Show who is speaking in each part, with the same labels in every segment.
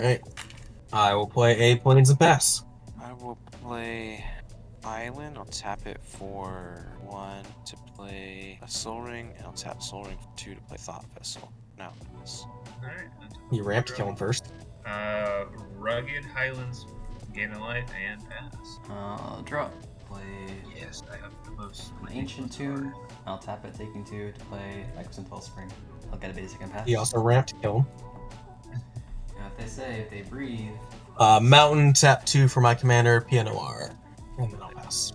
Speaker 1: Alright. I will play a Plains and Pass.
Speaker 2: I will play Island. I'll tap it for 1 to play a Soul Ring, and I'll tap Soul Ring for 2 to play Thought Vessel. Now,
Speaker 3: Alright.
Speaker 1: You ramp to kill him first.
Speaker 3: Rugged Highlands, gain a life, and pass.
Speaker 4: Draw. Play
Speaker 3: Yes, I have the most.
Speaker 4: an Ancient Tomb. I'll tap it, taking 2 to play Magnificent Wellspring. I'll get a basic and pass.
Speaker 1: He also ramped to kill him.
Speaker 4: Yeah, if they say, if they breathe.
Speaker 1: Mountain, tap 2 for my commander, Noir. And then I'll pass.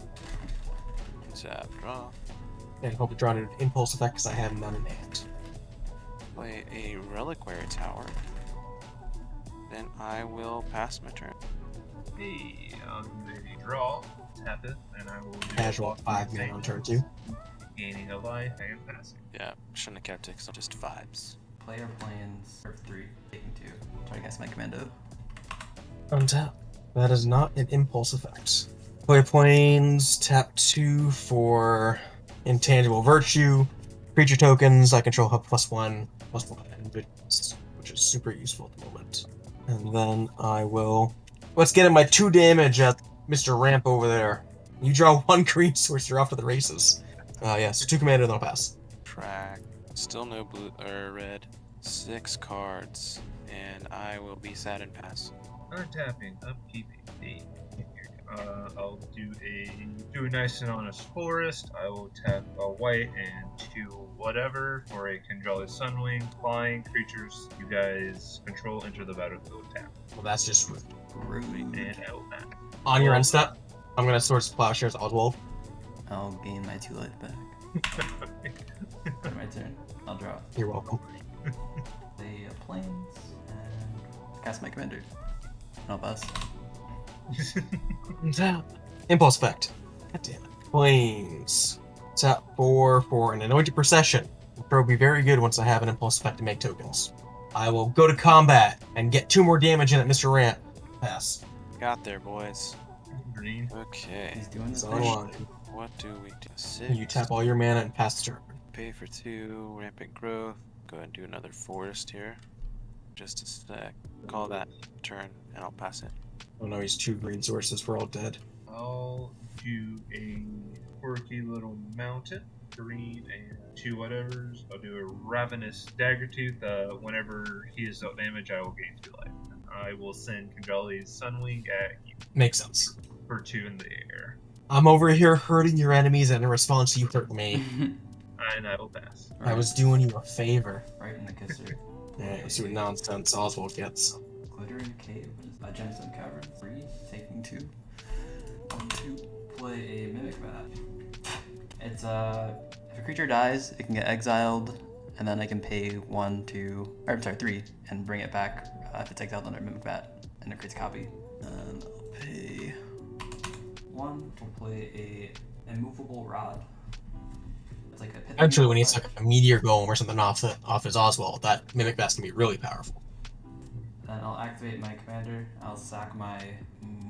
Speaker 2: tap, draw.
Speaker 1: And hope to draw an impulse effect because I have none in hand.
Speaker 2: Play a Reliquary Tower. Then I will pass my turn.
Speaker 3: Hey, I'll do a draw, tap it, and I will do
Speaker 1: Casual
Speaker 3: a
Speaker 1: 5 mana on turn 2.
Speaker 3: Gaining a life and passing.
Speaker 2: Yeah, shouldn't have kept it, so just vibes.
Speaker 4: Player planes, Earth 3, taking 2. Try to guess my commando.
Speaker 1: Untap. That is not an impulse effect. Play Plains, tap 2 for Intangible Virtue. Creature tokens, I control have +1, +1, which is super useful at the moment. And then I will... Let's get in my 2 damage at Mr. Ramp over there. You draw 1 green source, you're off to the races. Yeah, so 2 commander, then I'll pass.
Speaker 2: Track. Still no blue or red. 6 cards. And I will be sad and pass.
Speaker 3: Untapping, upkeeping. I'll do a nice and honest forest. I will tap a white and 2 whatever for a Kinjali Sunwing. Flying creatures you guys control enter the battlefield tap.
Speaker 1: Well, that's just rude.
Speaker 4: Rude.
Speaker 3: And I will pass.
Speaker 1: On your end step, I'm going to Swords to Plowshares Oswald.
Speaker 4: I'll gain my 2 life back. My turn. I'll draw.
Speaker 1: You're welcome.
Speaker 4: Play planes and cast my commander. And I'll pass.
Speaker 1: Tap. Impulse effect. God damn it. Plains. Tap 4 for an Anointed Procession. It will be very good once I have an impulse effect to make tokens. I will go to combat and get 2 more damage in at Mr. Ramp. Pass.
Speaker 2: Got there, boys.
Speaker 3: Green.
Speaker 2: Okay.
Speaker 4: He's doing
Speaker 1: It's
Speaker 4: this
Speaker 1: on
Speaker 4: thing.
Speaker 1: line.
Speaker 2: What do we do? 6.
Speaker 1: You tap all your mana and pass the turn.
Speaker 2: Pay for 2. Rampant growth. Go ahead and do another forest here. Just a sec. Call that turn, and I'll pass it.
Speaker 1: Oh no, he's 2 green sources. We're all dead.
Speaker 3: I'll do a quirky little mountain, green and 2 whatevers. I'll do a ravenous daggertooth. Whenever he is dealt damage, I will gain 2 life. I will send Kinjali's Sunwing at you
Speaker 1: Makes sense.
Speaker 3: for 2 in the air,
Speaker 1: I'm over here hurting your enemies, and in response, you hurt me.
Speaker 3: and I will pass.
Speaker 1: I was doing you a favor.
Speaker 4: Right in the kisser.
Speaker 1: Yeah, let's see what nonsense Oswald gets.
Speaker 4: Glittering Cave. A Gemstone Cavern. 3, taking 2. 1, 2. Play a Mimic Bat. It's if a creature dies, it can get exiled, and then I can pay 1, 2, or I'm sorry, 3, and bring it back if it's exiled under Mimic Bat, and it creates a copy. And I'll pay 1 to play a Immovable Rod. It's like a
Speaker 1: Eventually, when he's like a meteor golem or something off his Oswald, that Mimic Vest can be really powerful.
Speaker 4: Then I'll activate my commander. I'll sack my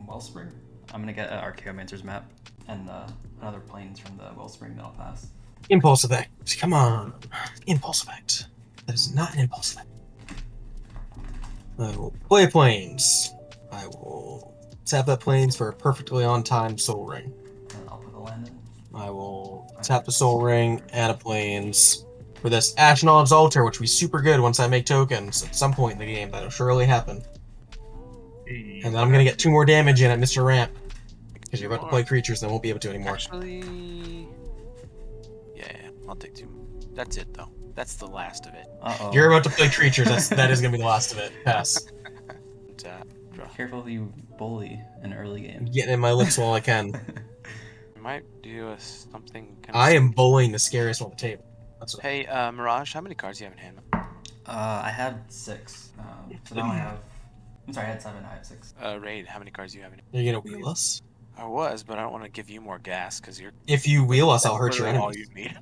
Speaker 4: Wellspring. I'm gonna get an Archaeomancer's map and another planes from the Wellspring that I'll pass.
Speaker 1: Impulse effect. Come on. Impulse effect. That is not an impulse effect. I will play Plains. I will tap that Plains for a perfectly on time Soul Ring.
Speaker 4: And I'll put the land in.
Speaker 1: I will tap the Soul Ring, add a Plains. For this Ashen Olive's Altar, which will be super good once I make tokens at some point in the game. That'll surely happen.
Speaker 3: Hey,
Speaker 1: And then I'm going to get 2 more damage in at Mr. Ramp. Because you're about to play creatures, then I won't be able to anymore.
Speaker 2: Actually, yeah, I'll take 2. That's it, though. That's the last of it.
Speaker 4: Uh-oh.
Speaker 1: You're about to play creatures, that is going to be the last of it. Pass.
Speaker 2: Tap, draw.
Speaker 4: Careful if you bully an early
Speaker 1: I'm
Speaker 4: game.
Speaker 1: getting in my lips while I can.
Speaker 2: Might do something kind of...
Speaker 1: I am bullying the scariest one on the table. That's what
Speaker 2: Hey, Mirage, how many cards do you have in hand?
Speaker 4: I had 6. So now I have... I'm sorry, I had 7, I have 6.
Speaker 2: Raid, how many cards do you have in hand?
Speaker 1: You're going to wheel us?
Speaker 2: I was, but I don't want to give you more gas, because you're...
Speaker 1: If you wheel us, I'll hurt your
Speaker 2: literally all
Speaker 1: enemies.
Speaker 2: you need.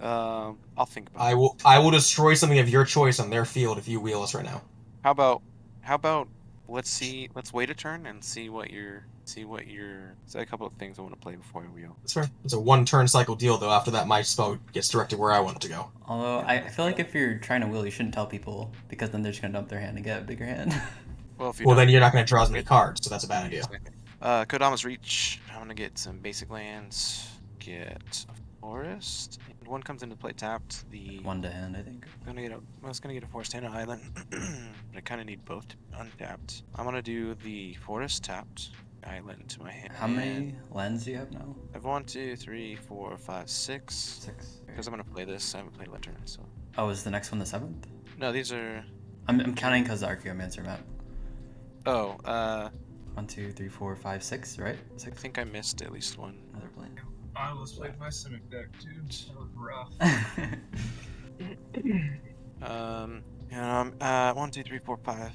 Speaker 2: I'll think about it.
Speaker 1: I will destroy something of your choice on their field if you wheel us right now.
Speaker 2: How about let's wait a turn and see what your say a couple of things I want to play before I wheel.
Speaker 1: That's fair. It's a 1 turn cycle deal, though. After that, my spell gets directed where I want it to go.
Speaker 4: Although, I feel like if you're trying to will, you shouldn't tell people, because then they're just gonna dump their hand and get a bigger hand.
Speaker 2: Well, if you
Speaker 1: Well,
Speaker 2: don't,
Speaker 1: then you're not going to draw as many cards, so that's a bad idea.
Speaker 2: Exactly. Kodama's Reach. I'm gonna get some basic lands. Get a forest. And one comes into play tapped. The
Speaker 4: 1 to hand, I think.
Speaker 2: I was gonna get a forest and an island, but I kind of need both to be untapped. I'm gonna do the forest tapped, island to my hand.
Speaker 4: How many lands do you have now?
Speaker 2: I have 1, 2, 3, 4, 5, 6.
Speaker 4: 6.
Speaker 2: Because I'm gonna play this. I haven't played Lantern, so.
Speaker 4: Oh, is the next one the 7th?
Speaker 2: No, these are.
Speaker 4: I'm counting because the Archaeomancer map.
Speaker 2: Oh,
Speaker 4: 1, 2, 3, 4, 5, 6, right?
Speaker 2: I
Speaker 4: 6.
Speaker 2: think I missed at least one.
Speaker 4: Another plane.
Speaker 3: I almost played my Simic deck too. That was rough.
Speaker 2: And 1, 2, 3, 4, 5.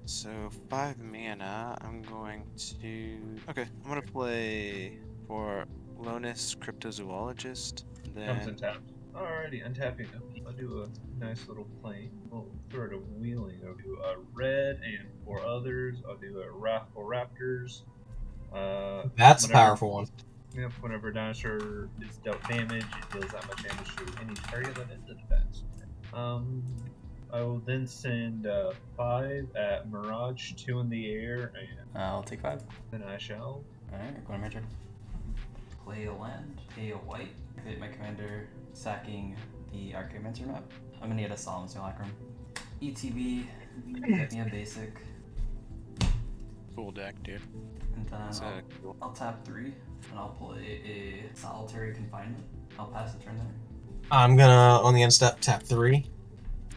Speaker 2: So 5 mana. I'm going to. Okay, I'm gonna play for Lonus Cryptozoologist.
Speaker 3: Comes in
Speaker 2: Then
Speaker 3: tapped. Alrighty, untapping. I'll do a nice little plane. We'll throw it a wheeling. I'll do a red and 4 others. I'll do a Wrathful Raptors.
Speaker 1: That's a
Speaker 3: whenever-
Speaker 1: powerful one.
Speaker 3: Yep, whenever a dinosaur is dealt damage, it deals that much damage to any target that is advanced. I will then send 5 at Mirage, 2 in the air, and
Speaker 4: I'll take 5.
Speaker 3: then I shall.
Speaker 4: Alright, going to my turn. Play a land, pay a white, activate my commander, sacking the Archaeomancer map. I'm gonna get a Solemn Simulacrum. ETB, get me a basic,
Speaker 2: full deck, dude.
Speaker 4: and then
Speaker 2: It's
Speaker 4: I'll tap 3, and I'll play a Solitary Confinement. I'll pass the turn there.
Speaker 1: I'm gonna, on the end step, tap 3.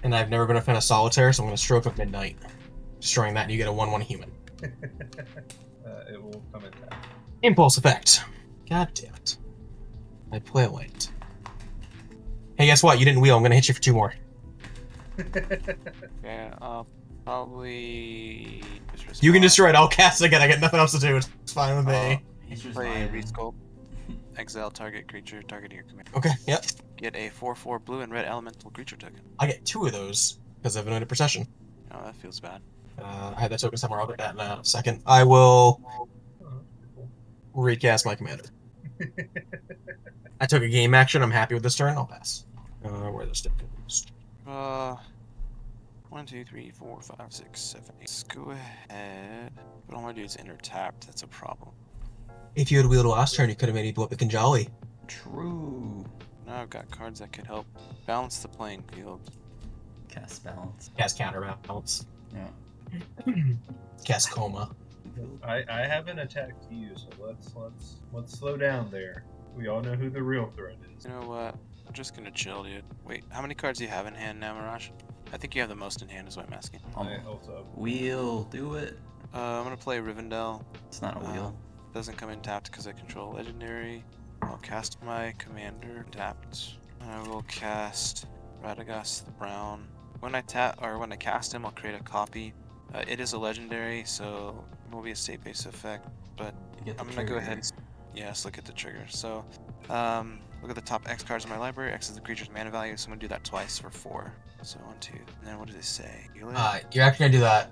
Speaker 1: And I've never been a fan of Solitaire, so I'm gonna Stroke of Midnight. Destroying that, and you get a 1/1 human.
Speaker 3: It will come in tapped.
Speaker 1: Impulse effect. God damn it. I play a land. Hey, guess what? You didn't wheel. I'm gonna hit you for 2 more.
Speaker 2: Yeah, I'll probably.
Speaker 1: You can destroy it. I'll cast it again. I got nothing else to do. It's fine with me.
Speaker 4: He's just
Speaker 2: Play
Speaker 4: vibing.
Speaker 2: Resculpt. Exile target creature targeting your commander.
Speaker 1: Okay, yep.
Speaker 2: Get a 4/4 blue and red elemental creature token.
Speaker 1: I get 2 of those because I've anointed procession.
Speaker 2: Oh, that feels bad.
Speaker 1: I have that token somewhere. I'll get that in a second. I will
Speaker 3: Cool.
Speaker 1: recast my commander. I took a game action. I'm happy with this turn. I'll pass. Where are those tokens?
Speaker 2: 1, 2, 3, 4, 5, 6, 7, 8. Let's go ahead. But all my dudes enter tapped. That's a problem.
Speaker 1: If you had wheeled last turn, you could have made me blow up the Kinjali.
Speaker 4: True.
Speaker 2: Now I've got cards that could help balance the playing field.
Speaker 4: Cast Balance.
Speaker 1: Cast counterbalance.
Speaker 4: Yeah.
Speaker 1: Cast coma.
Speaker 3: I haven't attacked you, so let's slow down there. We all know who the real threat is.
Speaker 2: You know what? I'm just gonna chill, dude. Wait, how many cards do you have in hand now, Mirage? I think you have the most in hand, is what I'm asking.
Speaker 3: I also
Speaker 4: Wheel, do it.
Speaker 2: I'm gonna play Rivendell.
Speaker 4: It's not a wheel.
Speaker 2: Doesn't come in tapped because I control legendary. I'll cast my commander tapped. I will cast Radagast the Brown. When I cast him, I'll create a copy. It is a legendary, so it will be a state-based effect. But
Speaker 4: You get the
Speaker 2: I'm gonna go
Speaker 4: trigger.
Speaker 2: ahead and yes, look at the trigger. So, look at the top X cards in my library. X is the creature's mana value, so I'm gonna do that twice for 4. So 1, 2. And then what does it say? Heal it?
Speaker 1: You're actually gonna do that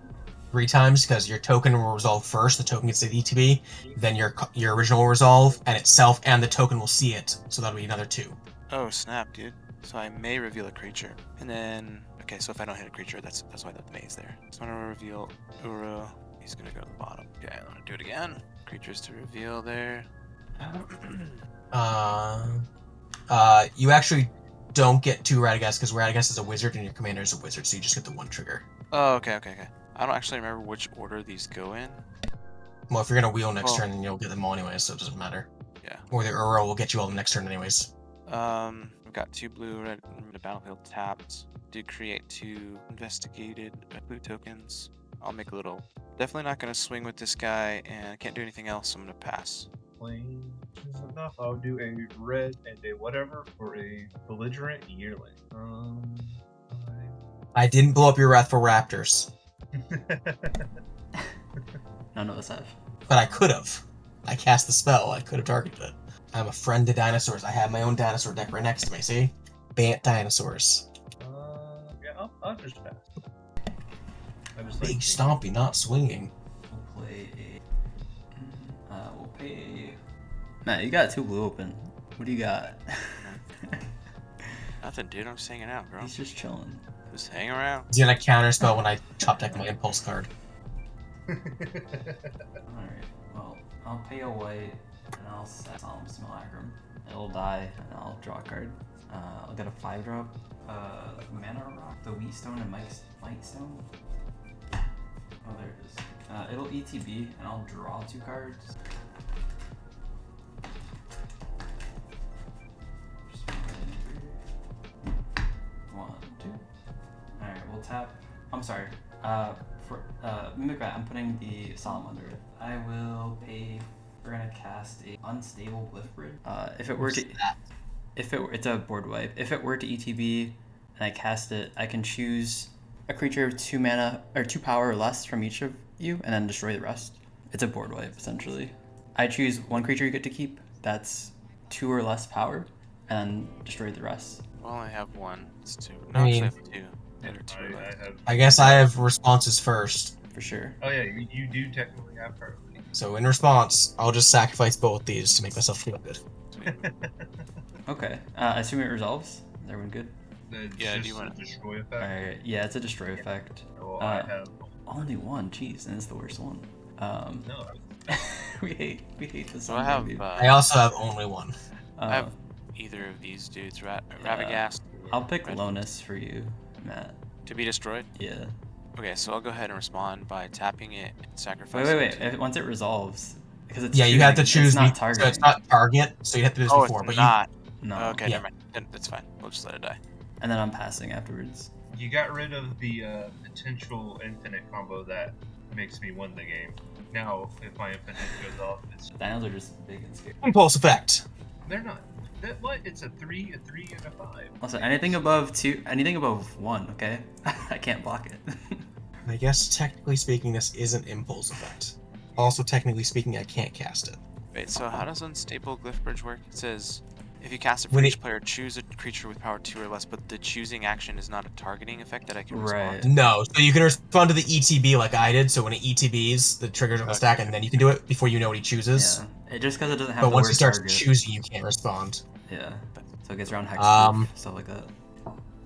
Speaker 1: 3 times because your token will resolve first. The token gets the ETB, then your original will resolve, and itself and the token will see it. So that'll be another 2.
Speaker 2: Oh snap, dude. So I may reveal a creature, and then okay. So if I don't hit a creature, that's why the May's there. So I'm gonna reveal Uro. He's gonna go to the bottom. Okay, I'm gonna do it again. Creatures to reveal there.
Speaker 1: You actually don't get 2 Radagast because Radagast is a wizard and your commander is a wizard, so you just get the 1 trigger.
Speaker 2: Oh, okay. I don't actually remember which order these go in.
Speaker 1: Well, if you're gonna wheel next
Speaker 2: Oh.
Speaker 1: turn, then you'll get them all anyways, so it doesn't matter.
Speaker 2: Yeah.
Speaker 1: Or the Uro will get you all the next turn anyways.
Speaker 2: I've got 2 blue, red, the battlefield tapped. Did create 2 investigated blue tokens. I'll make a little. Definitely not gonna swing with this guy, and I can't do anything else. So I'm gonna pass.
Speaker 3: plain is enough. I'll do a red and a whatever for a belligerent yearling.
Speaker 1: I didn't blow up your Wrathful Raptors,
Speaker 4: None of us have.
Speaker 1: but I could have. I cast the spell. I could have targeted it. I'm a friend to dinosaurs. I have my own dinosaur deck right next to me. See? Bant dinosaurs.
Speaker 3: Yeah, I'll just pass. I just
Speaker 1: Big
Speaker 3: like
Speaker 1: stompy, not swinging.
Speaker 4: We'll play a. We'll pay. Matt, you got 2 blue open. What do you got?
Speaker 2: Nothing, dude. I'm just hanging out, bro.
Speaker 4: He's just chilling.
Speaker 2: Just hang around.
Speaker 1: He's gonna counterspell when I top deck my impulse card.
Speaker 4: Alright, well, I'll pay a white and I'll set Solemn Simulacrum. It'll die and I'll draw a card. I'll get a 5-drop. Mana Rock, the Wheat Stone and Might Stone. Oh, there it is. It'll ETB and I'll draw 2 cards. Just 1, 2. Alright, we'll tap. I'm sorry. For Mimic Rat, I'm putting the Solemn under it. I will pay. We're gonna cast a Unstable Glyph Bridge. If it were to, it's a board wipe. If it were to ETB and I cast it, I can choose a creature of 2 mana or 2 power or less from each of you, and then destroy the rest. It's a board wipe essentially. I choose 1 creature you get to keep. That's 2 or less power, and destroy the rest.
Speaker 2: I only have 1. It's 2.
Speaker 1: I
Speaker 2: No,
Speaker 1: mean-
Speaker 2: actually, I have 2. That are 2 or less.
Speaker 1: I guess I have responses first.
Speaker 4: For sure.
Speaker 3: Oh yeah, you do technically have priority.
Speaker 1: So in response, I'll just sacrifice both these to make myself feel good.
Speaker 4: Okay. Assuming it resolves. Is everyone good?
Speaker 2: Yeah, do
Speaker 3: Just
Speaker 2: you wanna-
Speaker 3: a destroy effect?
Speaker 4: Alright. Yeah, it's a destroy effect.
Speaker 3: Well, I have
Speaker 4: Only 1. Jeez, and it's the worst one.
Speaker 3: no.
Speaker 4: we hate this.
Speaker 2: So
Speaker 4: one,
Speaker 2: I have.
Speaker 4: baby.
Speaker 1: I also have only 1.
Speaker 2: I have either of these dudes, Ravagast.
Speaker 4: I'll pick
Speaker 2: Red-
Speaker 4: Lonus for you, Matt.
Speaker 2: To be destroyed.
Speaker 4: Yeah.
Speaker 2: Okay, so I'll go ahead and respond by tapping it and sacrificing.
Speaker 4: Wait.
Speaker 2: it to-
Speaker 4: Once it resolves, because it's
Speaker 1: Yeah, you have to choose.
Speaker 4: It's not
Speaker 1: So
Speaker 4: targeting.
Speaker 1: it's not target, so you have to do this
Speaker 2: Oh,
Speaker 1: before.
Speaker 2: it's
Speaker 1: But
Speaker 2: not.
Speaker 4: No.
Speaker 2: Okay,
Speaker 1: Yeah.
Speaker 2: never mind. Then that's fine. We'll just let it die.
Speaker 4: And then I'm passing afterwards.
Speaker 3: You got rid of the potential infinite combo that makes me win the game. Now, if my infinite goes off, it's
Speaker 4: Dinos are just big and scary.
Speaker 1: impulse effect.
Speaker 3: they're not. That what? It's a 3, and a 5.
Speaker 4: Also, anything above 2, anything above 1, okay? I can't block it.
Speaker 1: I guess technically speaking, this isn't impulse effect. Also, technically speaking, I can't cast it.
Speaker 2: Wait, so how does Unstable Glyph Bridge work? It says, if you cast it for
Speaker 1: When
Speaker 2: each player, choose a creature with power 2 or less, but the choosing action is not a targeting effect that I can respond
Speaker 4: Right.
Speaker 2: to.
Speaker 1: No, so you can respond to the ETB like I did. So when it ETBs, the triggers on the stack, and then you can do it before you know what he chooses.
Speaker 4: Yeah. Just because it doesn't have
Speaker 1: But
Speaker 4: the
Speaker 1: once
Speaker 4: word
Speaker 1: he starts
Speaker 4: target.
Speaker 1: choosing, you can't respond.
Speaker 4: Yeah. So it gets around hex, stuff like that.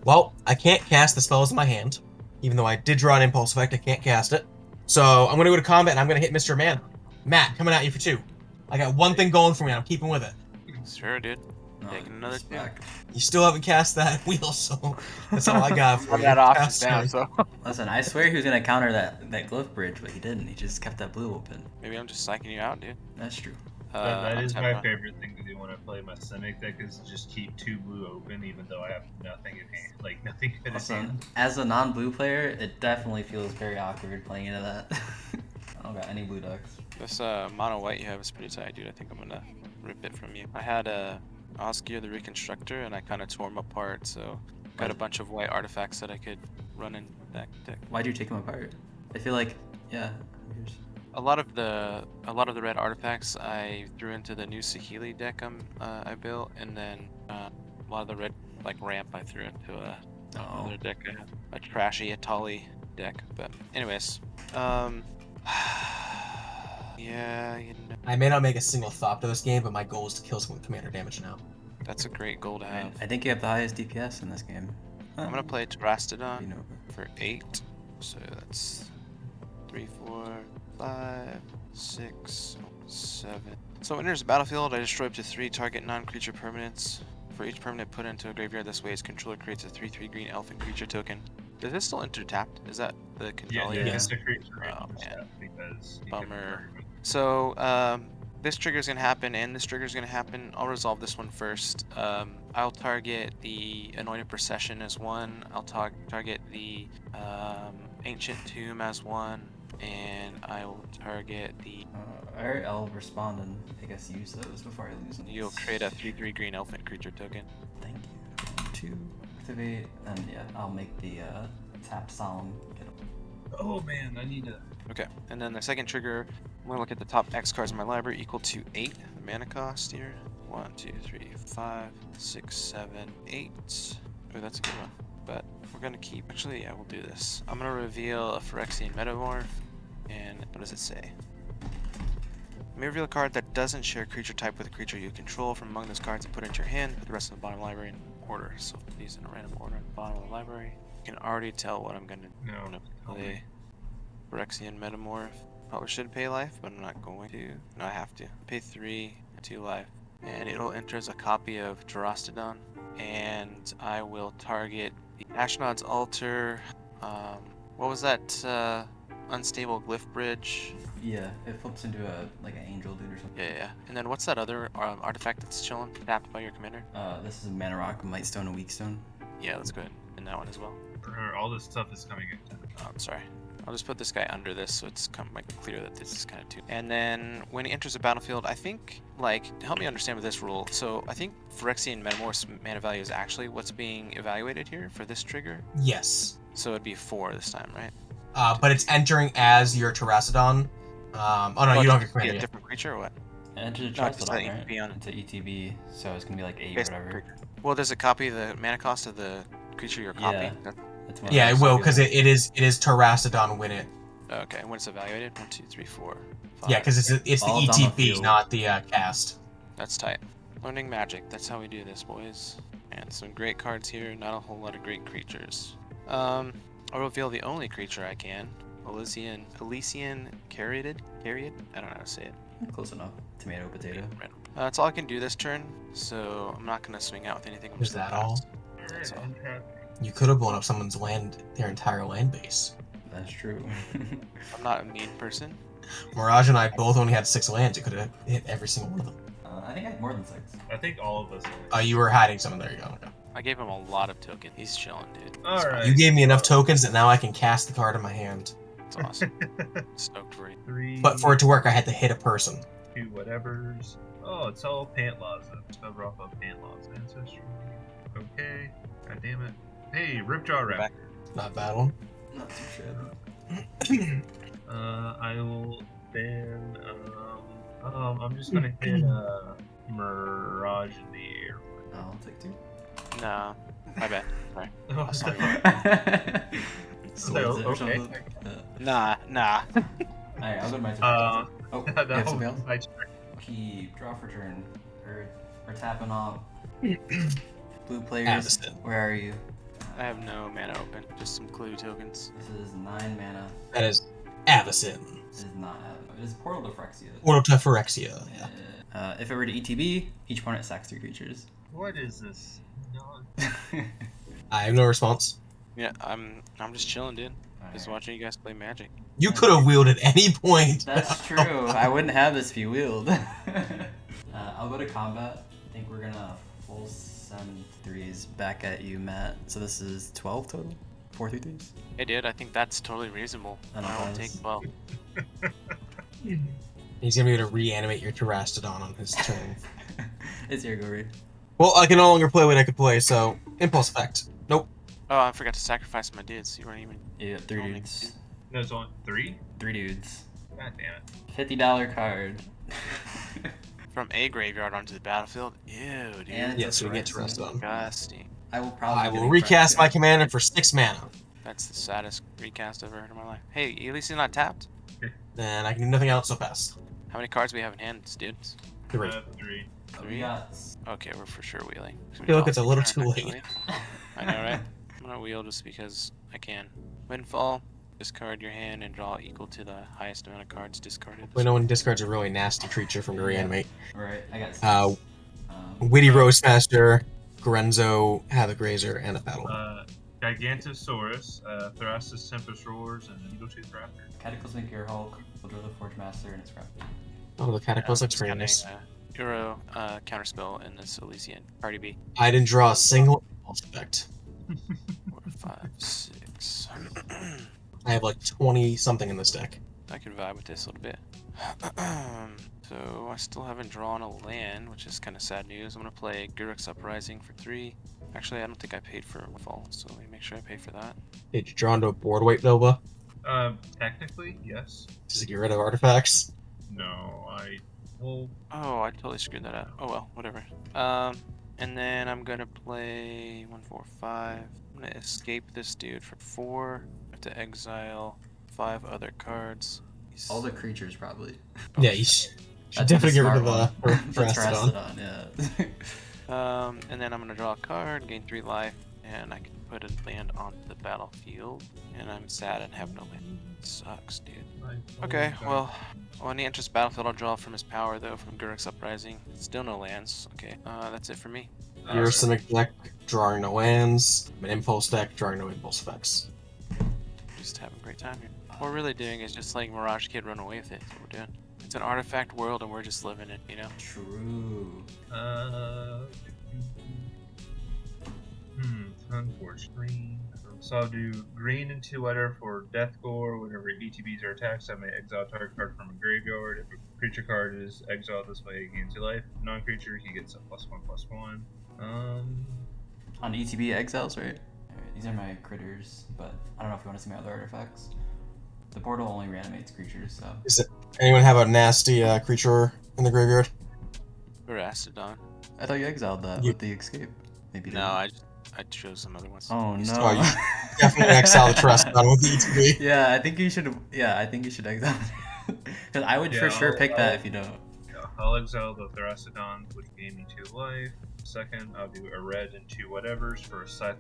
Speaker 1: Well, I can't cast the spells in my hand, even though I did draw an impulse effect. I can't cast it. So I'm gonna go to combat and I'm gonna hit Mr. Man. Matt, coming at you for 2. I got 1 thing going for me. And I'm keeping with it.
Speaker 2: Sure, dude.
Speaker 4: No,
Speaker 2: Taking another
Speaker 4: it's
Speaker 2: 2.
Speaker 4: back.
Speaker 1: You still haven't cast that wheel, so that's all I got for you.
Speaker 2: that option
Speaker 1: Pass
Speaker 2: down,
Speaker 1: turn.
Speaker 2: so
Speaker 4: Listen, I swear he was gonna counter that glyph bridge, but he didn't. He just kept that blue open.
Speaker 2: maybe I'm just psyching you out, dude.
Speaker 4: That's true.
Speaker 3: That
Speaker 2: I'll
Speaker 3: is
Speaker 2: tap
Speaker 3: my
Speaker 2: one.
Speaker 3: favorite thing to do when I play my Simic deck is just keep 2 blue open, even though I have nothing in hand. Like, nothing good in
Speaker 4: Listen,
Speaker 3: hand.
Speaker 4: as a non-blue player, it definitely feels very awkward playing into that. I don't got any blue ducks.
Speaker 2: This mono white you have is pretty tight, dude. I think I'm gonna rip it from you. I had Oscar the Reconstructor, and I kind of tore him apart, so got a bunch of white artifacts that I could run in that deck.
Speaker 4: Why'd you take them apart? I feel like, yeah. Here's...
Speaker 2: A lot of the red artifacts I threw into the new Saheeli deck I built, and then a lot of the red ramp I threw into another deck I have, a trashy Atali deck. But anyways, yeah, you know,
Speaker 1: I may not make a single thought to this game, but my goal is to kill someone with commander damage now.
Speaker 2: that's a great goal to have.
Speaker 4: I think you have the highest DPS in this game.
Speaker 2: I'm gonna play Terastodon
Speaker 4: You know,
Speaker 2: for 8, so that's 3, 4, 5, 6, 7. So when enters the battlefield, I destroy up to 3 target non-creature permanents. For each permanent put into a graveyard this way, its controller creates a 3/3 green elfin creature token. Does this still enter tapped? Is that the
Speaker 3: Yeah,
Speaker 2: controller?
Speaker 3: yeah,
Speaker 1: Yeah.
Speaker 3: it's a creature
Speaker 2: Oh,
Speaker 3: random
Speaker 2: man.
Speaker 3: stuff because you
Speaker 2: Bummer.
Speaker 3: can-
Speaker 2: So this trigger is gonna happen, and this trigger is gonna happen. I'll resolve this one first. I'll target the Anointed Procession as 1. I'll target the Ancient Tomb as 1, and I will target the.
Speaker 4: Alright, I'll respond and I guess use those before I lose them.
Speaker 2: You'll create a 3/3 green elfin creature token.
Speaker 4: Thank you. 2, activate, and yeah, I'll make the tap solemn get them.
Speaker 3: Oh man, I need to.
Speaker 2: Okay, and then the second trigger, I'm gonna look at the top X cards in my library equal to 8 mana cost here. 1, 2, 3, 5, 6, 7, 8. Oh, that's a good one. But we're gonna keep. Actually, yeah, we'll do this. I'm gonna reveal a Phyrexian Metamorph, and what does it say? You may reveal a card that doesn't share creature type with a creature you control from among those cards and put it into your hand. Put the rest of the bottom library in order. So put these in a random order at the bottom of the library. You can already tell what I'm gonna
Speaker 3: No.
Speaker 2: play. Phyrexian Metamorph. Probably should pay life, but I'm not going to. No, I have to. Pay 3, 2 life. And it'll enter as a copy of Terastodon. And I will target the Ashnod's Altar. What was that unstable glyph bridge?
Speaker 4: Yeah, it flips into like an angel dude or something.
Speaker 2: Yeah. And then what's that other artifact that's chilling, tapped by your commander?
Speaker 4: This is Mana Rock, Might Stone, and Weak Stone.
Speaker 2: Yeah, let's go ahead and that one as well.
Speaker 3: All this stuff is coming in.
Speaker 2: Oh, I'm sorry. I'll just put this guy under this so it's like clear that this is kind of 2. And then when he enters the battlefield, I think, like, help me understand with this rule. So I think Phyrexian Metamorph's mana value is actually what's being evaluated here for this trigger.
Speaker 1: Yes.
Speaker 2: So it'd be 4 this time, right?
Speaker 1: But it's entering as your Terastodon. Oh no, you don't have your
Speaker 2: Be
Speaker 1: commander
Speaker 2: a
Speaker 1: yet.
Speaker 2: different creature or what?
Speaker 4: Enter the
Speaker 2: No, just
Speaker 4: Terastodon,
Speaker 2: that
Speaker 4: right?
Speaker 2: ETB on.
Speaker 4: Into ETB, so it's gonna be like 8
Speaker 2: Basic
Speaker 4: whatever.
Speaker 2: creature. Well, does it copy the mana cost of the creature you're copying?
Speaker 4: Yeah. That's one
Speaker 1: Yeah,
Speaker 4: of
Speaker 1: it
Speaker 4: those.
Speaker 1: will, because it is Terastodon when it.
Speaker 2: Okay, when it's evaluated? 1, 2, 3, 4, 5.
Speaker 1: Yeah, because it's the
Speaker 4: All it's on the
Speaker 1: ETB,
Speaker 4: field.
Speaker 1: not the cast.
Speaker 2: That's tight. Learning magic. That's how we do this, boys. And some great cards here. Not a whole lot of great creatures. I'll reveal the only creature I can. Elysian Caryatid? Caryatid? I don't know how to say it.
Speaker 4: Close enough. Tomato, potato.
Speaker 2: That's all I can do this turn, so I'm not going to swing out with anything. I'm
Speaker 1: Is
Speaker 2: just gonna
Speaker 1: that all?
Speaker 2: pass. That's all.
Speaker 1: You could have blown up someone's their entire land base.
Speaker 4: That's true.
Speaker 2: I'm not a mean person.
Speaker 1: Mirage and I both only had 6 lands. You could have hit every single one of them.
Speaker 4: I think I had more than 6.
Speaker 3: I think all of us.
Speaker 1: You were hiding some. There you go. Okay.
Speaker 2: I gave him a lot of tokens. He's chilling, dude. He's
Speaker 3: All
Speaker 2: fine.
Speaker 3: right.
Speaker 1: You gave me enough tokens that now I can cast the card in my hand.
Speaker 2: It's awesome. Stoked for you.
Speaker 3: 3.
Speaker 1: But for it to work, I had to hit a person.
Speaker 3: 2 whatevers. Oh, it's all Pantlaza. Cover off of Pantlaza ancestry. Okay. God damn it. Hey, Ripjaw
Speaker 2: Back.
Speaker 3: Raptor.
Speaker 1: Not bad one.
Speaker 4: Not too shabby.
Speaker 3: I will then. I'm just gonna hit Mirage in the air.
Speaker 4: Oh, I'll take 2.
Speaker 2: Nah, my bad. Sorry.
Speaker 3: Oh,
Speaker 2: sorry.
Speaker 4: Swords it or
Speaker 3: okay.
Speaker 4: something.
Speaker 2: Nah.
Speaker 4: Alright, I'll go to my turn.
Speaker 3: Uh,
Speaker 4: Oh,
Speaker 3: that
Speaker 4: you have
Speaker 3: was
Speaker 4: something else?
Speaker 3: my turn.
Speaker 4: Keep, draw for turn. We're tapping off. Blue players,
Speaker 1: Avacyn.
Speaker 4: where are you?
Speaker 2: I have no mana open. Just some clue tokens.
Speaker 4: This is 9 mana.
Speaker 1: That is Avacyn.
Speaker 4: This is not. It is Portal to Phyrexia.
Speaker 1: Portal to Phyrexia. Yeah.
Speaker 4: If it were to ETB, each opponent sacks 3 creatures.
Speaker 3: What is this? No.
Speaker 1: I have no response.
Speaker 2: Yeah, I'm just chilling, dude. Just
Speaker 4: Alright.
Speaker 2: watching you guys play Magic.
Speaker 1: You could have wheeled at any point.
Speaker 4: That's true. I wouldn't have this if you wheeled. I'll go to combat. I think we're gonna full send 3s back at you, Matt. So this is 12 total? 4 3-3s?
Speaker 2: Hey, dude, I think that's totally reasonable.
Speaker 4: I know,
Speaker 2: I will
Speaker 4: guys.
Speaker 2: take 12.
Speaker 1: He's gonna be able to reanimate your Terastodon on his turn.
Speaker 4: It's your go, Reed.
Speaker 1: Well, I can no longer play what I could play, so impulse effect. Nope.
Speaker 2: Oh, I forgot to sacrifice my dudes. You weren't even.
Speaker 4: You got 3
Speaker 2: Only
Speaker 4: dudes.
Speaker 3: There's only 3?
Speaker 4: 3 dudes.
Speaker 3: God damn it.
Speaker 4: $50 card.
Speaker 2: From a graveyard onto the battlefield? Ew, dude.
Speaker 4: And
Speaker 1: Yes, we get
Speaker 4: Phyrexian.
Speaker 1: Terastodon.
Speaker 2: Disgusting.
Speaker 4: I will probably
Speaker 1: I
Speaker 4: get
Speaker 1: will
Speaker 4: a
Speaker 1: recast my
Speaker 4: Phyrexian.
Speaker 1: commander for 6 mana.
Speaker 2: That's the saddest recast I've ever heard in my life. Hey, at least he's not tapped.
Speaker 1: Then I can do nothing else, so pass.
Speaker 2: How many cards do we have in hand, dudes?
Speaker 1: 3.
Speaker 3: I have 3.
Speaker 4: We got
Speaker 2: Okay, we're for sure wheeling.
Speaker 1: I feel like it's a little too late.
Speaker 2: Actually. I know, right? I'm gonna wheel just because I can. Windfall, discard your hand and draw equal to the highest amount of cards discarded.
Speaker 1: When no one discards a really nasty creature from the reanimate.
Speaker 4: Alright, I got 6.
Speaker 1: Witty Roastmaster, Gorenzo, Havoc Razor, and a battle.
Speaker 3: Gigantosaurus, Thrasus Tempest Roars, and the Needletooth Raptor.
Speaker 4: Cataclysmic Gearhulk, Eldra the Forge Master, and its Raptor.
Speaker 1: Oh, the Cataclysmic's
Speaker 2: Just
Speaker 1: pretty
Speaker 2: kinda,
Speaker 1: nice.
Speaker 2: Euro counterspell in this Elysian. Party B.
Speaker 1: I didn't draw a single impulse effect.
Speaker 2: 4, 5, 6.
Speaker 1: I have like 20 something in this deck.
Speaker 2: I could vibe with this a little bit. So I still haven't drawn a land, which is kind of sad news. I'm gonna play Guruk's Uprising for 3. Actually, I don't think I paid for Windfall, so let me make sure I pay for that.
Speaker 1: Did you draw into a board weight, Nova?
Speaker 3: Technically, yes.
Speaker 1: Just to get rid of artifacts?
Speaker 3: No, well,
Speaker 2: Oh, I totally screwed that up. Oh well, whatever. And then I'm gonna play 1, 4, 5. I'm gonna escape this dude for 4. I have to exile 5 other cards.
Speaker 4: All the creatures, probably.
Speaker 1: Yeah, you should
Speaker 4: That's
Speaker 1: definitely get rid
Speaker 4: smart
Speaker 1: of the
Speaker 4: one. The
Speaker 1: Terastodon.
Speaker 4: Terastodon, yeah.
Speaker 2: And then I'm gonna draw a card, gain 3 life, and I can put a land onto the battlefield. And I'm sad and have no land. Sucks, dude.
Speaker 3: Like,
Speaker 2: Okay,
Speaker 3: oh,
Speaker 2: well, when he enters battlefield, I'll draw from his power, though, from Guruk's Uprising. Still no lands. Okay, that's it for me.
Speaker 1: Your
Speaker 3: Alright.
Speaker 1: Simic deck, drawing no lands. An Impulse deck, drawing no Impulse effects.
Speaker 2: Just having a great time here. What we're really doing is just letting Mirage Kid run away with it. That's what we're doing. It's an artifact world, and we're just living it, you know?
Speaker 4: True.
Speaker 3: Unfortunate. Green. So I'll do green and 2-letter for Death Gore. Whenever ETBs are attacked, I may exile target card from a graveyard. If a creature card is exiled this way, he gains 2 life. Non-creature, he gets a +1/+1.
Speaker 4: On ETB exiles, right? Alright, these are my critters, but I don't know if you want to see my other artifacts. The portal only reanimates creatures, so.
Speaker 1: Anyone have a nasty creature in the graveyard?
Speaker 2: Or Astrodon.
Speaker 4: I thought you exiled that with the escape. Maybe you
Speaker 2: No,
Speaker 4: didn't.
Speaker 2: I chose some other ones.
Speaker 4: Oh
Speaker 2: He's
Speaker 4: no.
Speaker 1: Oh, you definitely exile the Terrastodon with the ETB.
Speaker 4: Yeah, I think you should. Yeah, I think you should exile. Because I would for sure pick that if you don't.
Speaker 3: Yeah, I'll exile the Therastodons, which gain me 2 life. Second, I'll do a red and 2 whatevers for a Scythe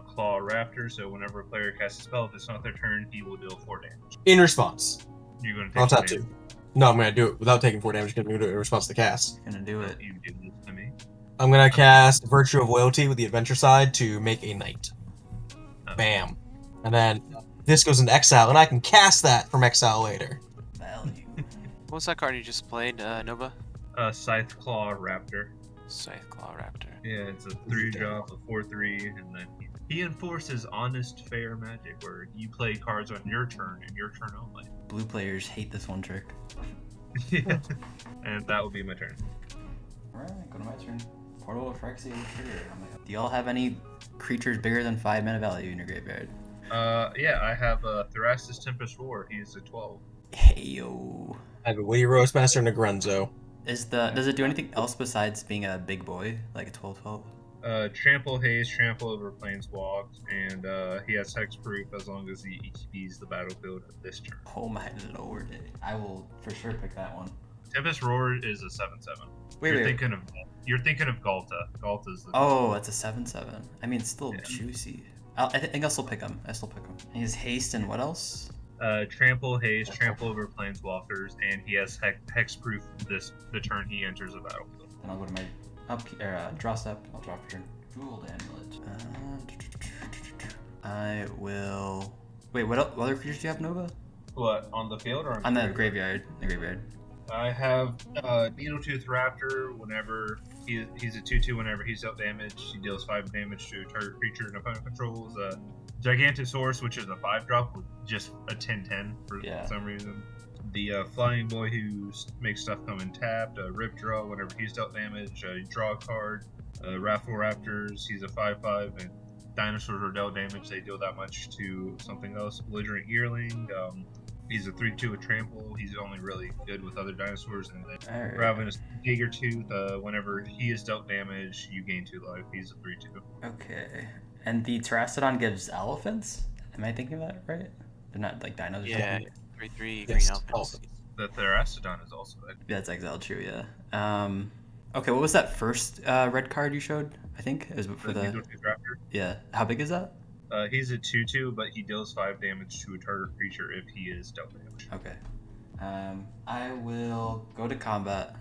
Speaker 3: Claw Raptor. So whenever a player casts a spell, if it's not their turn, he will deal 4 damage.
Speaker 1: In response.
Speaker 3: You're going to
Speaker 1: I'll
Speaker 3: take
Speaker 1: tap 2. No, I'm going to do it without taking 4 damage because I'm going to do it in response to the cast.
Speaker 4: Gonna do it.
Speaker 3: You do this to me.
Speaker 1: I'm going to cast Virtue of Loyalty with the Adventure side to make a knight.
Speaker 3: Oh.
Speaker 1: Bam. And then this goes into exile, and I can cast that from exile later.
Speaker 4: Value.
Speaker 2: What was that card you just played, Nova?
Speaker 3: Scythe Claw Raptor.
Speaker 2: Scythe Claw Raptor.
Speaker 3: Yeah, it's a 3-drop, a 4/3, and then he enforces honest, fair magic, where you play cards on your turn and your turn only.
Speaker 4: Blue players hate this one trick.
Speaker 3: Yeah. And that will be my turn.
Speaker 4: Alright, go to my turn. Portal of Phyrexia trigger. Do y'all have any creatures bigger than 5 mana value in your graveyard?
Speaker 3: Yeah, I have Thrasis Tempest Roar. He's a 12.
Speaker 4: Hey yo.
Speaker 1: I have a Witty Roastmaster and a Grunzo.
Speaker 4: Does it do anything else besides being a big boy, like a 12/12?
Speaker 3: Trample Haze, Trample over Planeswalks, and he has Hexproof as long as he ETBs the battlefield at this turn.
Speaker 4: Oh my lord. I will for sure pick that one.
Speaker 3: Tempest Roar is a 7/7.
Speaker 4: Wait.
Speaker 3: You're thinking of Galta. Galta's the
Speaker 4: Oh, it's a 7/7. I mean, it's still
Speaker 3: Yeah.
Speaker 4: juicy. I think I'll still pick him. He has haste and what else?
Speaker 3: Trample Haze, Trample over Planeswalkers, and he has Hexproof the turn he enters the battlefield.
Speaker 4: Then I'll go to my draw step. I'll draw for turn. Jeweled Amulet. I will. Wait, what other creatures do you have, Nova?
Speaker 3: What, on the field or
Speaker 4: On the graveyard.
Speaker 3: I have Needletooth Raptor. Whenever he's a 2/2, whenever he's dealt damage, he deals 5 damage to a target creature and opponent controls. Gigantosaurus, which is a 5-drop with just a 10/10 for some reason. The Flying Boy who makes stuff come in tapped. Rip Draw, whenever he's dealt damage, draw a card. Raffle Raptors, he's a 5/5, and dinosaurs are dealt damage, they deal that much to something else. Belligerent Yearling, he's a 3/2 with Trample. He's only really good with other dinosaurs. And then Ravenous Gigertooth, whenever he is dealt damage, you gain 2 life. He's a 3/2.
Speaker 4: Okay. And the Terrastodon gives elephants? Am I thinking that right? They're not like dinos or
Speaker 2: Yeah,
Speaker 4: something?
Speaker 2: 3/3
Speaker 1: Yes,
Speaker 2: green elephants.
Speaker 3: The Terrastodon is also that.
Speaker 4: That's exiled, true, yeah. Okay, what was that first red card you showed? I think it was for the.
Speaker 3: Needletooth Raptor.
Speaker 4: Yeah. How big is that?
Speaker 3: He's a 2/2, but he deals 5 damage to a target creature if he is dealt damage.
Speaker 4: Okay. I will go to combat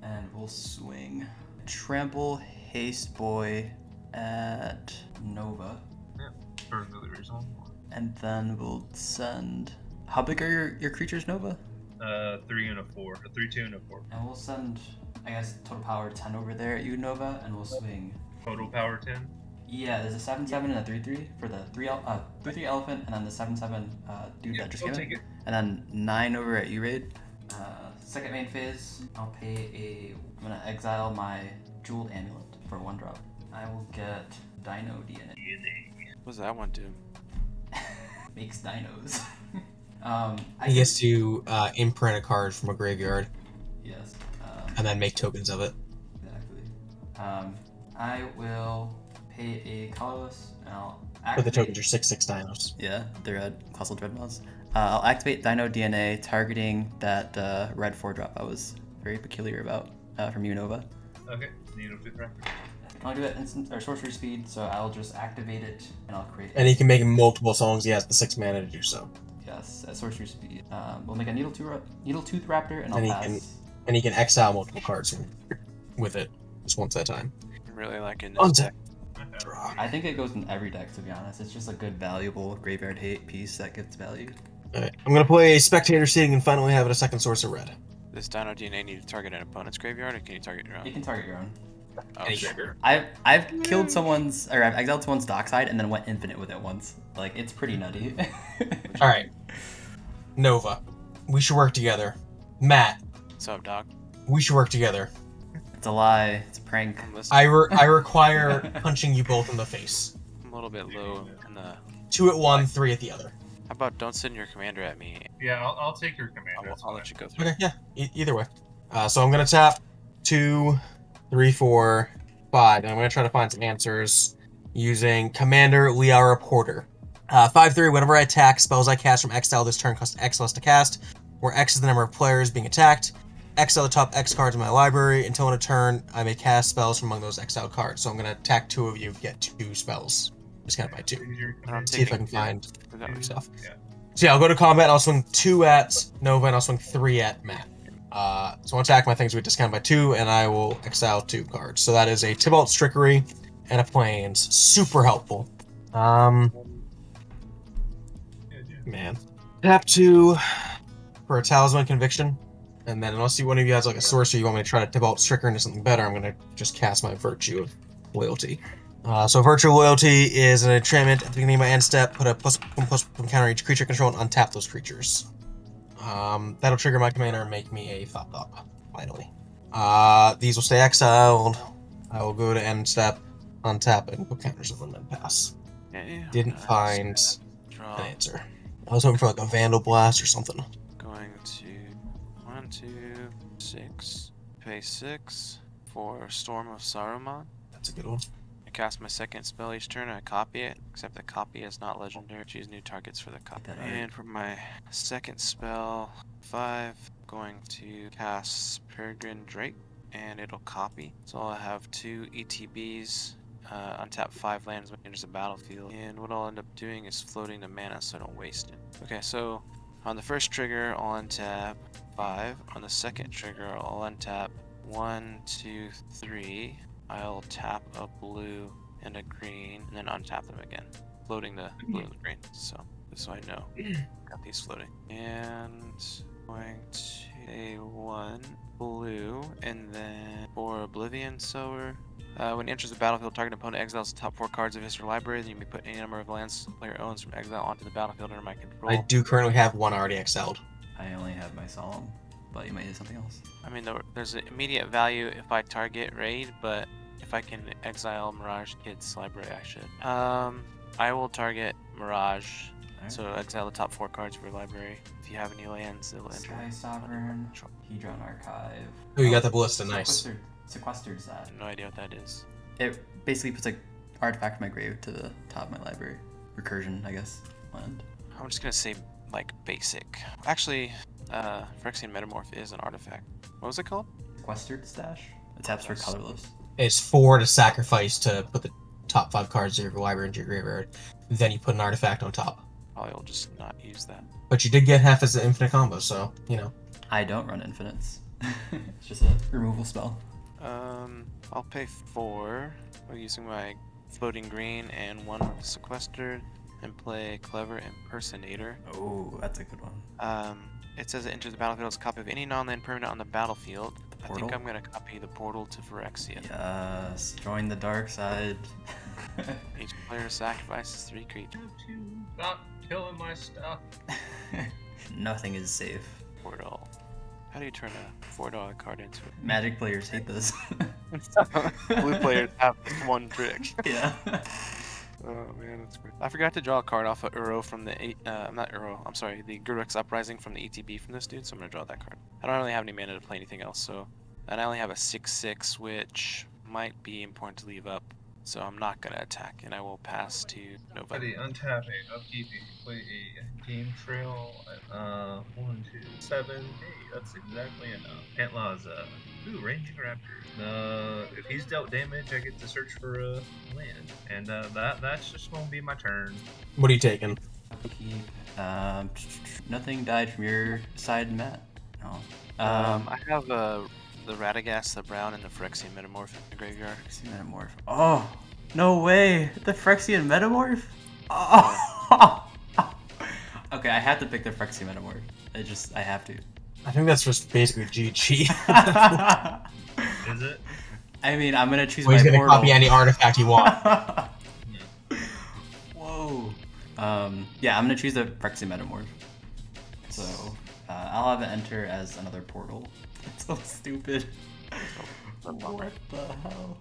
Speaker 4: and we'll swing. Trample Haste Boy at Nova.
Speaker 3: Yeah, perfectly reasonable.
Speaker 4: And then we'll send. How big are your creatures, Nova?
Speaker 3: 3 and a 4. A 3/2 and a 4.
Speaker 4: And we'll send, I guess, total power 10 over there at you, Nova, and we'll swing.
Speaker 3: Total power 10.
Speaker 4: Yeah, there's a 7/7 and a 3/3 for the 3/3 elephant, and then the 7/7 dude that just
Speaker 3: I'll
Speaker 4: came
Speaker 3: take
Speaker 4: in.
Speaker 3: it.
Speaker 4: And then 9 over at U-Raid. Second main phase, I'm gonna exile my Jeweled Amulet for 1-drop. I will get Dino DNA.
Speaker 2: What does that one do?
Speaker 4: Makes dinos.
Speaker 1: He gets to imprint a card from a graveyard
Speaker 4: Yes.
Speaker 1: and then make tokens of it.
Speaker 4: Exactly. I will pay a colorless, and I'll
Speaker 1: But
Speaker 4: activate.
Speaker 1: the tokens are 6/6 dinos.
Speaker 4: Yeah, they're at Colossal Dreadmods. I'll activate Dino DNA, targeting that red 4-drop I was very peculiar about from Unova.
Speaker 3: Okay, Needletooth Raptor.
Speaker 4: I'll do it instant or sorcery speed, so I'll just activate it and I'll create.
Speaker 1: And he can make multiple songs. He has the 6 mana to do so.
Speaker 4: Yes, at sorcery speed. We'll make a Needletooth Raptor, and I'll
Speaker 1: And he
Speaker 4: pass.
Speaker 1: can exile multiple cards with it just once at a time.
Speaker 2: I'm really liking this.
Speaker 1: Untap.
Speaker 3: Okay.
Speaker 1: Draw.
Speaker 4: I think it goes in every deck, to be honest. It's just a good, valuable graveyard hate piece that gets value.
Speaker 1: Alright, I'm gonna play a Spectator Seating and finally have it a second source of red.
Speaker 2: Does Dino DNA need to target an opponent's graveyard, or can you target your
Speaker 4: You
Speaker 2: own?
Speaker 4: can target your own.
Speaker 2: Oh,
Speaker 1: Any
Speaker 2: shit.
Speaker 1: graveyard.
Speaker 4: I've killed someone's, or I've exiled someone's dockside and then went infinite with it once. Like, it's pretty nutty.
Speaker 1: Alright. Nova. We should work together. Matt.
Speaker 2: What's up, dog?
Speaker 1: We should work together.
Speaker 4: It's a lie. It's a prank.
Speaker 2: I'm listening.
Speaker 1: I require punching you both in the face.
Speaker 2: I'm a little bit low in the.
Speaker 1: 2 at one, 3 at the other.
Speaker 2: How about don't send your commander at me?
Speaker 3: Yeah, I'll take your command.
Speaker 2: I'll let you go through.
Speaker 1: Okay, yeah. Either way. So I'm gonna tap 2, 3, 4, 5, and I'm gonna try to find some answers using Commander Liara Porter. 5/3. Whenever I attack, spells I cast from exile this turn cost X less to cast, where X is the number of players being attacked. Exile the top X cards in my library. Until in a turn, I may cast spells from among those exiled cards. So I'm gonna attack 2 of you, get 2 spells. Just kind of by 2.
Speaker 2: And I'm
Speaker 1: See if I can
Speaker 2: taking-
Speaker 1: find
Speaker 2: Without-
Speaker 1: stuff.
Speaker 3: Yeah.
Speaker 1: So yeah, I'll go to combat. And I'll swing 2 at Nova, and I'll swing 3 at Matt. So I'll attack my things with discount by 2, and I will exile 2 cards. So that is a Tybalt's Trickery and a Plains. Super helpful. Man. Tap 2 for a Talisman Conviction. And then unless one of you has like a sorcery, you want me to try to Tybalt's Trickery into something better, I'm going to just cast my Virtue of Loyalty. So Virtue of Loyalty is an enchantment. At the beginning of my end step, put a +1/+1 counter each creature control and untap those creatures. That'll trigger my commander and make me a Thop, finally. These will stay exiled. I will go to end step, untap it, and put counters on them and pass.
Speaker 2: Yeah.
Speaker 1: Didn't find
Speaker 2: Draw.
Speaker 1: an answer. I was hoping for like a Vandal Blast or something.
Speaker 2: Going to 1, 2, 6. Pay 6 for Storm of Saruman.
Speaker 1: That's a good one.
Speaker 2: I cast my second spell each turn and I copy it, except the copy is not legendary. Choose new targets for the copy.
Speaker 4: That art.
Speaker 2: And for my second spell, 5, going to cast Peregrine Drake, and it'll copy. So I'll have 2 ETBs, untap 5 lands when it enters the battlefield. And what I'll end up doing is floating the mana so I don't waste it. Okay, so on the first trigger, I'll untap 5. On the second trigger, I'll untap 1, 2, 3. I'll tap a blue and a green, and then untap them again, floating the blue and the green. So I know got these floating. And going to a 1 blue, and then for Oblivion Sower, when it enters the battlefield, target opponent exiles the top 4 cards of his or library. Then you may put any number of lands the player owns from exile onto the battlefield under my control.
Speaker 1: I do currently have 1 already exiled.
Speaker 4: I only have my Solemn, but you might hit something else.
Speaker 2: I mean, there's an immediate value if I target raid, but if I can exile Mirage Kid's library, I should. I will target Mirage.
Speaker 4: Alright.
Speaker 2: So exile the top 4 cards of your library. If you have any lands, it'll enter.
Speaker 4: Sky Sovereign, Hedron Archive.
Speaker 1: Oh, you got the Ballista, nice.
Speaker 4: Sequestered's that.
Speaker 2: I have no idea what that is.
Speaker 4: It basically puts like artifact from my grave to the top of my library. Recursion, I guess. Land.
Speaker 2: I'm just gonna say like basic. Actually, Phyrexian Metamorph is an artifact. What was it called?
Speaker 4: Sequestered Stash. It taps for colorless.
Speaker 1: It's 4 to sacrifice to put the top 5 cards of your library into your graveyard. Then you put an artifact on top.
Speaker 2: Probably will just not use that.
Speaker 1: But you did get half as an infinite combo, so, you know.
Speaker 4: I don't run infinites. It's just a removal spell.
Speaker 2: I'll pay 4 by using my floating green and 1 with sequestered, and play Clever Impersonator.
Speaker 4: Oh, that's a good one.
Speaker 2: It says it enters the battlefield as a copy of any non-land permanent on the battlefield. I think
Speaker 4: Portal?
Speaker 2: I'm gonna copy the portal to Phyrexia.
Speaker 4: Yes, join the dark side.
Speaker 2: Each player sacrifices 3 creatures.
Speaker 3: Stop killing my stuff.
Speaker 4: Nothing is safe.
Speaker 2: Portal. How do you turn a $4 card into it?
Speaker 4: Magic players hate this.
Speaker 2: Blue players have this one trick.
Speaker 4: Yeah.
Speaker 2: Oh man, that's great. I forgot to draw a card off of Uro from the not Uro, I'm sorry, the Guruk's Uprising from the ETB from this dude, so I'm gonna draw that card. I don't really have any mana to play anything else, so and I only have a 6/6, which might be important to leave up. So I'm not gonna attack, and I will pass to Nova.
Speaker 3: Ready, untapping, upkeeping, play a game trail. 1, 2, 7. Hey, that's exactly enough. Pantlaza. Ooh, Ranging Raptor. If he's dealt damage, I get to search for a land, and that's just gonna be my turn.
Speaker 1: What are you taking?
Speaker 4: Upkeep. Nothing died from your side, Matt. No.
Speaker 2: I have the Radagast, the Brown, and the Phyrexian Metamorph in the graveyard.
Speaker 4: Phyrexian Metamorph. Oh, no way! The Phyrexian Metamorph? Oh. Okay, I have to pick the Phyrexian Metamorph. I have to.
Speaker 1: I think that's just basically GG.
Speaker 3: Is it?
Speaker 4: I mean, I'm gonna choose
Speaker 1: Well, he's
Speaker 4: my
Speaker 1: gonna
Speaker 4: portal.
Speaker 1: copy any artifact you want.
Speaker 4: Whoa. Yeah, I'm gonna choose the Phyrexian Metamorph. So, I'll have it enter as another portal. It's so stupid. What the hell?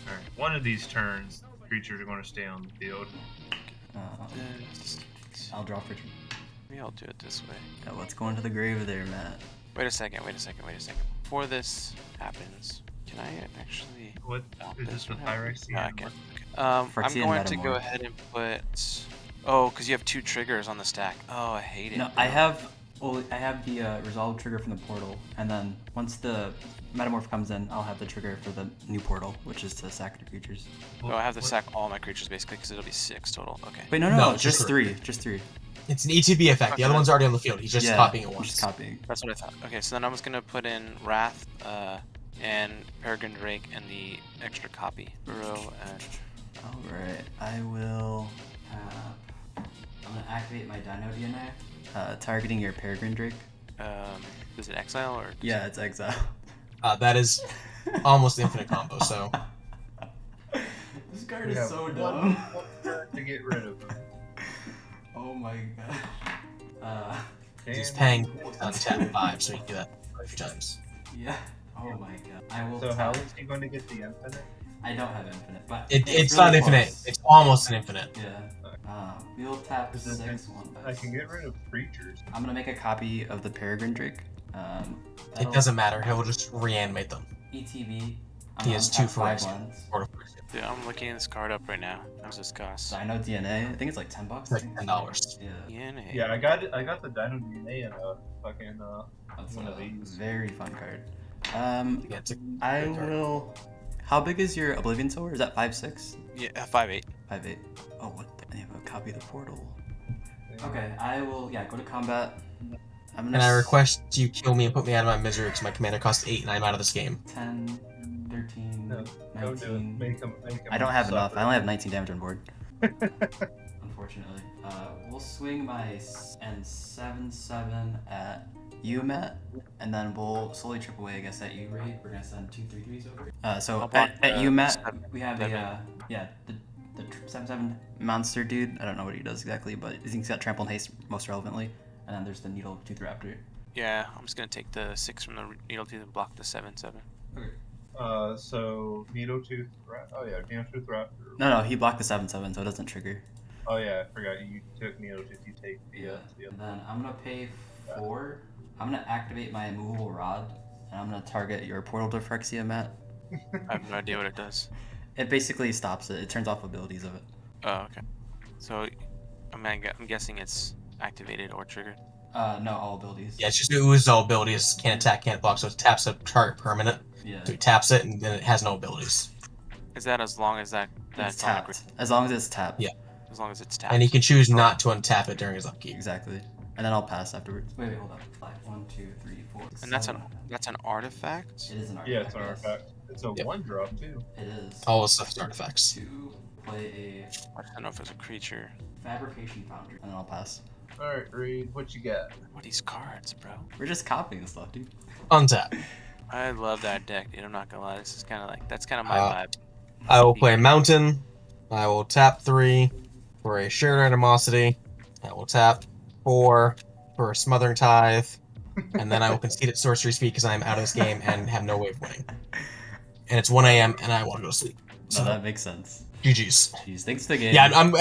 Speaker 3: Alright, one of these turns, creatures are going to stay on the field.
Speaker 4: I'll draw for two.
Speaker 2: Maybe I'll do it this way.
Speaker 4: Yeah, let's go into the grave there, Matt.
Speaker 2: Wait a second. Before this happens, can I actually...
Speaker 3: What is this for Pyrex?
Speaker 2: No, I can't. I'm
Speaker 4: Phyrexian
Speaker 2: going to
Speaker 4: Metamorph.
Speaker 2: go ahead and put... Oh, because you have 2 triggers on the stack. Oh, I hate it.
Speaker 4: No, I have the resolve trigger from the portal, and then once the Metamorph comes in, I'll have the trigger for the new portal, which is to sack the creatures.
Speaker 2: Oh, I have to sack all my creatures basically because it'll be 6 total. Okay.
Speaker 4: Wait, no,
Speaker 1: No,
Speaker 4: just
Speaker 1: just
Speaker 4: three. Just three.
Speaker 1: It's an ETB effect. The other one's already on the field. He's just copying it once.
Speaker 4: Just copying.
Speaker 2: That's what I thought. Okay, so then I'm just gonna put in Wrath, and Peregrine Drake and the extra copy. Burrow and...
Speaker 4: Alright, I will have... I'm gonna activate my Dino DNA, targeting your Peregrine Drake.
Speaker 2: Is it exile or?
Speaker 4: Yeah, it's exile.
Speaker 1: That is almost infinite combo. So
Speaker 4: This card
Speaker 3: We
Speaker 4: is
Speaker 3: have
Speaker 4: so
Speaker 3: one
Speaker 4: dumb.
Speaker 3: turn to get rid of them.
Speaker 4: Oh my god.
Speaker 1: he's
Speaker 3: And-
Speaker 1: paying on tap 5, so you can do that a few times.
Speaker 4: Yeah. Oh my god. I will.
Speaker 3: So how
Speaker 4: tap-
Speaker 3: is he going to get the infinite?
Speaker 4: I don't have infinite, but
Speaker 1: It's
Speaker 4: really
Speaker 1: not infinite.
Speaker 4: close.
Speaker 1: It's almost an infinite.
Speaker 4: Yeah. We'll tap
Speaker 3: Is it-
Speaker 4: 6/1.
Speaker 3: I can get rid of creatures.
Speaker 4: I'm gonna make a copy of the Peregrine Drake.
Speaker 1: It
Speaker 4: that'll-
Speaker 1: doesn't matter. He'll just reanimate them.
Speaker 4: ETB.
Speaker 1: He has 2 for
Speaker 4: five
Speaker 1: extra.
Speaker 4: lands.
Speaker 2: Dude, I'm looking this card up right now. How much does this cost?
Speaker 4: Dino DNA. I think it's like $10.
Speaker 1: It's like $10.
Speaker 4: Yeah.
Speaker 2: DNA.
Speaker 3: Yeah, I got the Dino DNA in a fucking
Speaker 4: That's
Speaker 3: one
Speaker 4: a
Speaker 3: of these.
Speaker 4: very fun card.
Speaker 1: Yeah, it's a
Speaker 4: I
Speaker 1: good card.
Speaker 4: will. How big is your Oblivion Sower? Is that 5/6?
Speaker 2: Yeah, 5/8.
Speaker 4: 5/8. Oh, what? I have a copy of the portal. Okay, I will. Yeah, go to combat. I'm gonna.
Speaker 1: And I request you kill me and put me out of my misery because my commander costs 8 and I'm out of this game.
Speaker 4: 10, 13,
Speaker 3: No, don't do it.
Speaker 4: 19.
Speaker 3: Make him
Speaker 4: I don't have enough.
Speaker 3: suffer.
Speaker 4: I only have 19 damage on board. Unfortunately. We'll swing my 7/7 at you, Matt, and then we'll slowly chip away, I guess, at you, Ray. We're gonna send 2 3/3s over. So
Speaker 2: I'll block
Speaker 4: at
Speaker 2: the
Speaker 4: you, Matt,
Speaker 2: 7/7.
Speaker 4: we have a the 7/7 monster dude. I don't know what he does exactly, but he's got trample and haste most relevantly. And then there's the needle tooth raptor.
Speaker 2: Yeah, I'm just gonna take the 6 from the needle tooth and block the 7/7.
Speaker 4: Okay.
Speaker 3: So Needletooth Raptor. Oh yeah, Needletooth Raptor.
Speaker 4: No, he blocked the 7/7, so it doesn't trigger.
Speaker 3: Oh yeah, I forgot you took Needletooth. You take the
Speaker 4: And then I'm gonna pay 4. I'm gonna activate my immovable rod, and I'm gonna target your portal to Phyrexia, Matt.
Speaker 2: I have no idea what it does.
Speaker 4: It basically stops it. It turns off abilities of it.
Speaker 2: Oh, okay. So, I'm guessing it's activated or triggered.
Speaker 4: No, all abilities.
Speaker 1: Yeah, it's just it loses all abilities. Can't attack, can't block, so it taps a target permanent.
Speaker 4: Yeah.
Speaker 1: So it taps it and then it has no abilities.
Speaker 2: Is that as long as
Speaker 4: It's
Speaker 2: that's on the
Speaker 4: tapped. As long as it's tapped.
Speaker 1: Yeah.
Speaker 2: as long as it's tapped?
Speaker 1: And he can choose not to untap it during his upkeep.
Speaker 4: Exactly. And then I'll pass afterwards. Wait, hold up. 1, 2, 3, 4.
Speaker 2: And that's an artifact?
Speaker 4: It is an artifact.
Speaker 3: Yeah, it's an
Speaker 4: yes.
Speaker 3: artifact. It's a
Speaker 1: Yep.
Speaker 3: 1-drop too.
Speaker 4: It is.
Speaker 1: All the stuff's artifacts.
Speaker 4: To play
Speaker 2: I don't know if it's a creature.
Speaker 4: a fabrication foundry, and then I'll pass.
Speaker 3: All right, Reed, what you got?
Speaker 2: What are these cards, bro?
Speaker 4: We're just copying stuff, dude.
Speaker 1: Untap.
Speaker 2: I love that deck, dude. I'm not gonna lie. This is kind of like, that's kind of my vibe.
Speaker 1: I will play Mountain. I will tap 3 for a Shared Animosity. I will tap 4 for a Smothering Tithe. And then I will concede at Sorcery Speed because I am out of this game and have no way of winning. And it's 1 a.m. and I want to go to sleep.
Speaker 4: So
Speaker 1: So,
Speaker 4: that makes sense.
Speaker 1: GG's.
Speaker 4: Jeez, thanks to the game.
Speaker 1: Yeah, I'm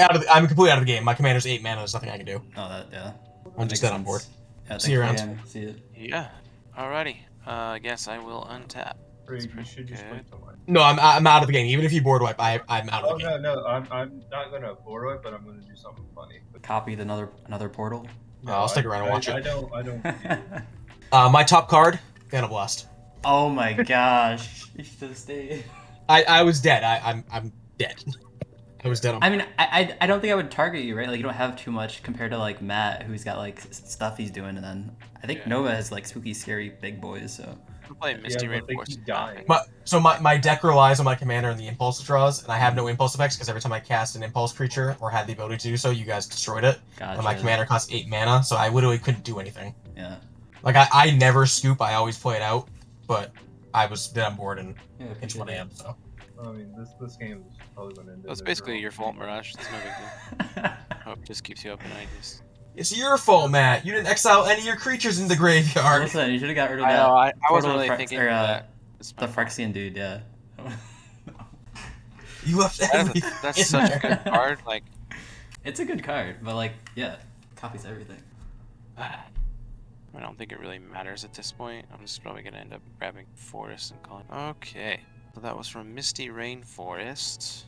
Speaker 1: completely out of the game. My commander's 8 mana. There's nothing I can do.
Speaker 4: Oh, that, yeah.
Speaker 1: I'm just dead on board.
Speaker 4: Yeah,
Speaker 1: See you
Speaker 4: thanks for
Speaker 1: around.
Speaker 4: the game. See you.
Speaker 2: Yeah. Alrighty. I guess I will untap.
Speaker 3: Reed, you
Speaker 2: pretty
Speaker 3: should just
Speaker 2: good.
Speaker 3: wait till mine.
Speaker 1: No, I'm out of the game. Even if you board wipe, I'm out of
Speaker 3: Oh
Speaker 1: the game.
Speaker 3: no, I'm not gonna board it, but I'm gonna do something funny.
Speaker 4: Copy another portal.
Speaker 1: I'll stick around and watch
Speaker 3: I
Speaker 1: it.
Speaker 3: don't.
Speaker 1: My top card, Phantom Blast.
Speaker 4: Oh my gosh. You should have stayed.
Speaker 1: I was dead. I'm dead. I was dead on.
Speaker 4: I mean, I don't think I would target you, right? Like, you don't have too much compared to, like, Matt, who's got, like, stuff he's doing, and then I think
Speaker 2: Yeah.
Speaker 4: Nova has, like, spooky, scary big boys, so...
Speaker 2: I'm playing Misty
Speaker 3: but they
Speaker 2: Rainforest.
Speaker 3: keep dying.
Speaker 1: My deck relies on my commander and the impulse draws, and I have no impulse effects because every time I cast an impulse creature or had the ability to do so, you guys destroyed it.
Speaker 4: Gotcha.
Speaker 1: And my commander costs 8 mana, so I literally couldn't do anything.
Speaker 4: Yeah.
Speaker 1: Like I never scoop, I always play it out, but I was then bored and it's 1 AM, so.
Speaker 3: I mean, this game is probably going to end.
Speaker 2: That's basically your fault, Mirage. That's no big deal. Hope it just keeps you up at night.
Speaker 1: It's your fault, Matt. You didn't exile any of your creatures in the graveyard.
Speaker 4: Listen, you should have got rid of
Speaker 2: I
Speaker 4: that.
Speaker 2: know, I wasn't
Speaker 4: Portal
Speaker 2: really
Speaker 4: Phrex-
Speaker 2: thinking
Speaker 4: or,
Speaker 2: that.
Speaker 4: The Phyrexian dude, yeah.
Speaker 1: You left everything.
Speaker 2: That's
Speaker 1: in
Speaker 2: such a
Speaker 1: there.
Speaker 2: good card. Like,
Speaker 4: It's a good card, but, like, yeah, copies everything.
Speaker 2: I don't think it really matters at this point. I'm just probably gonna end up grabbing Forest and calling. Okay, so that was from Misty Rainforest.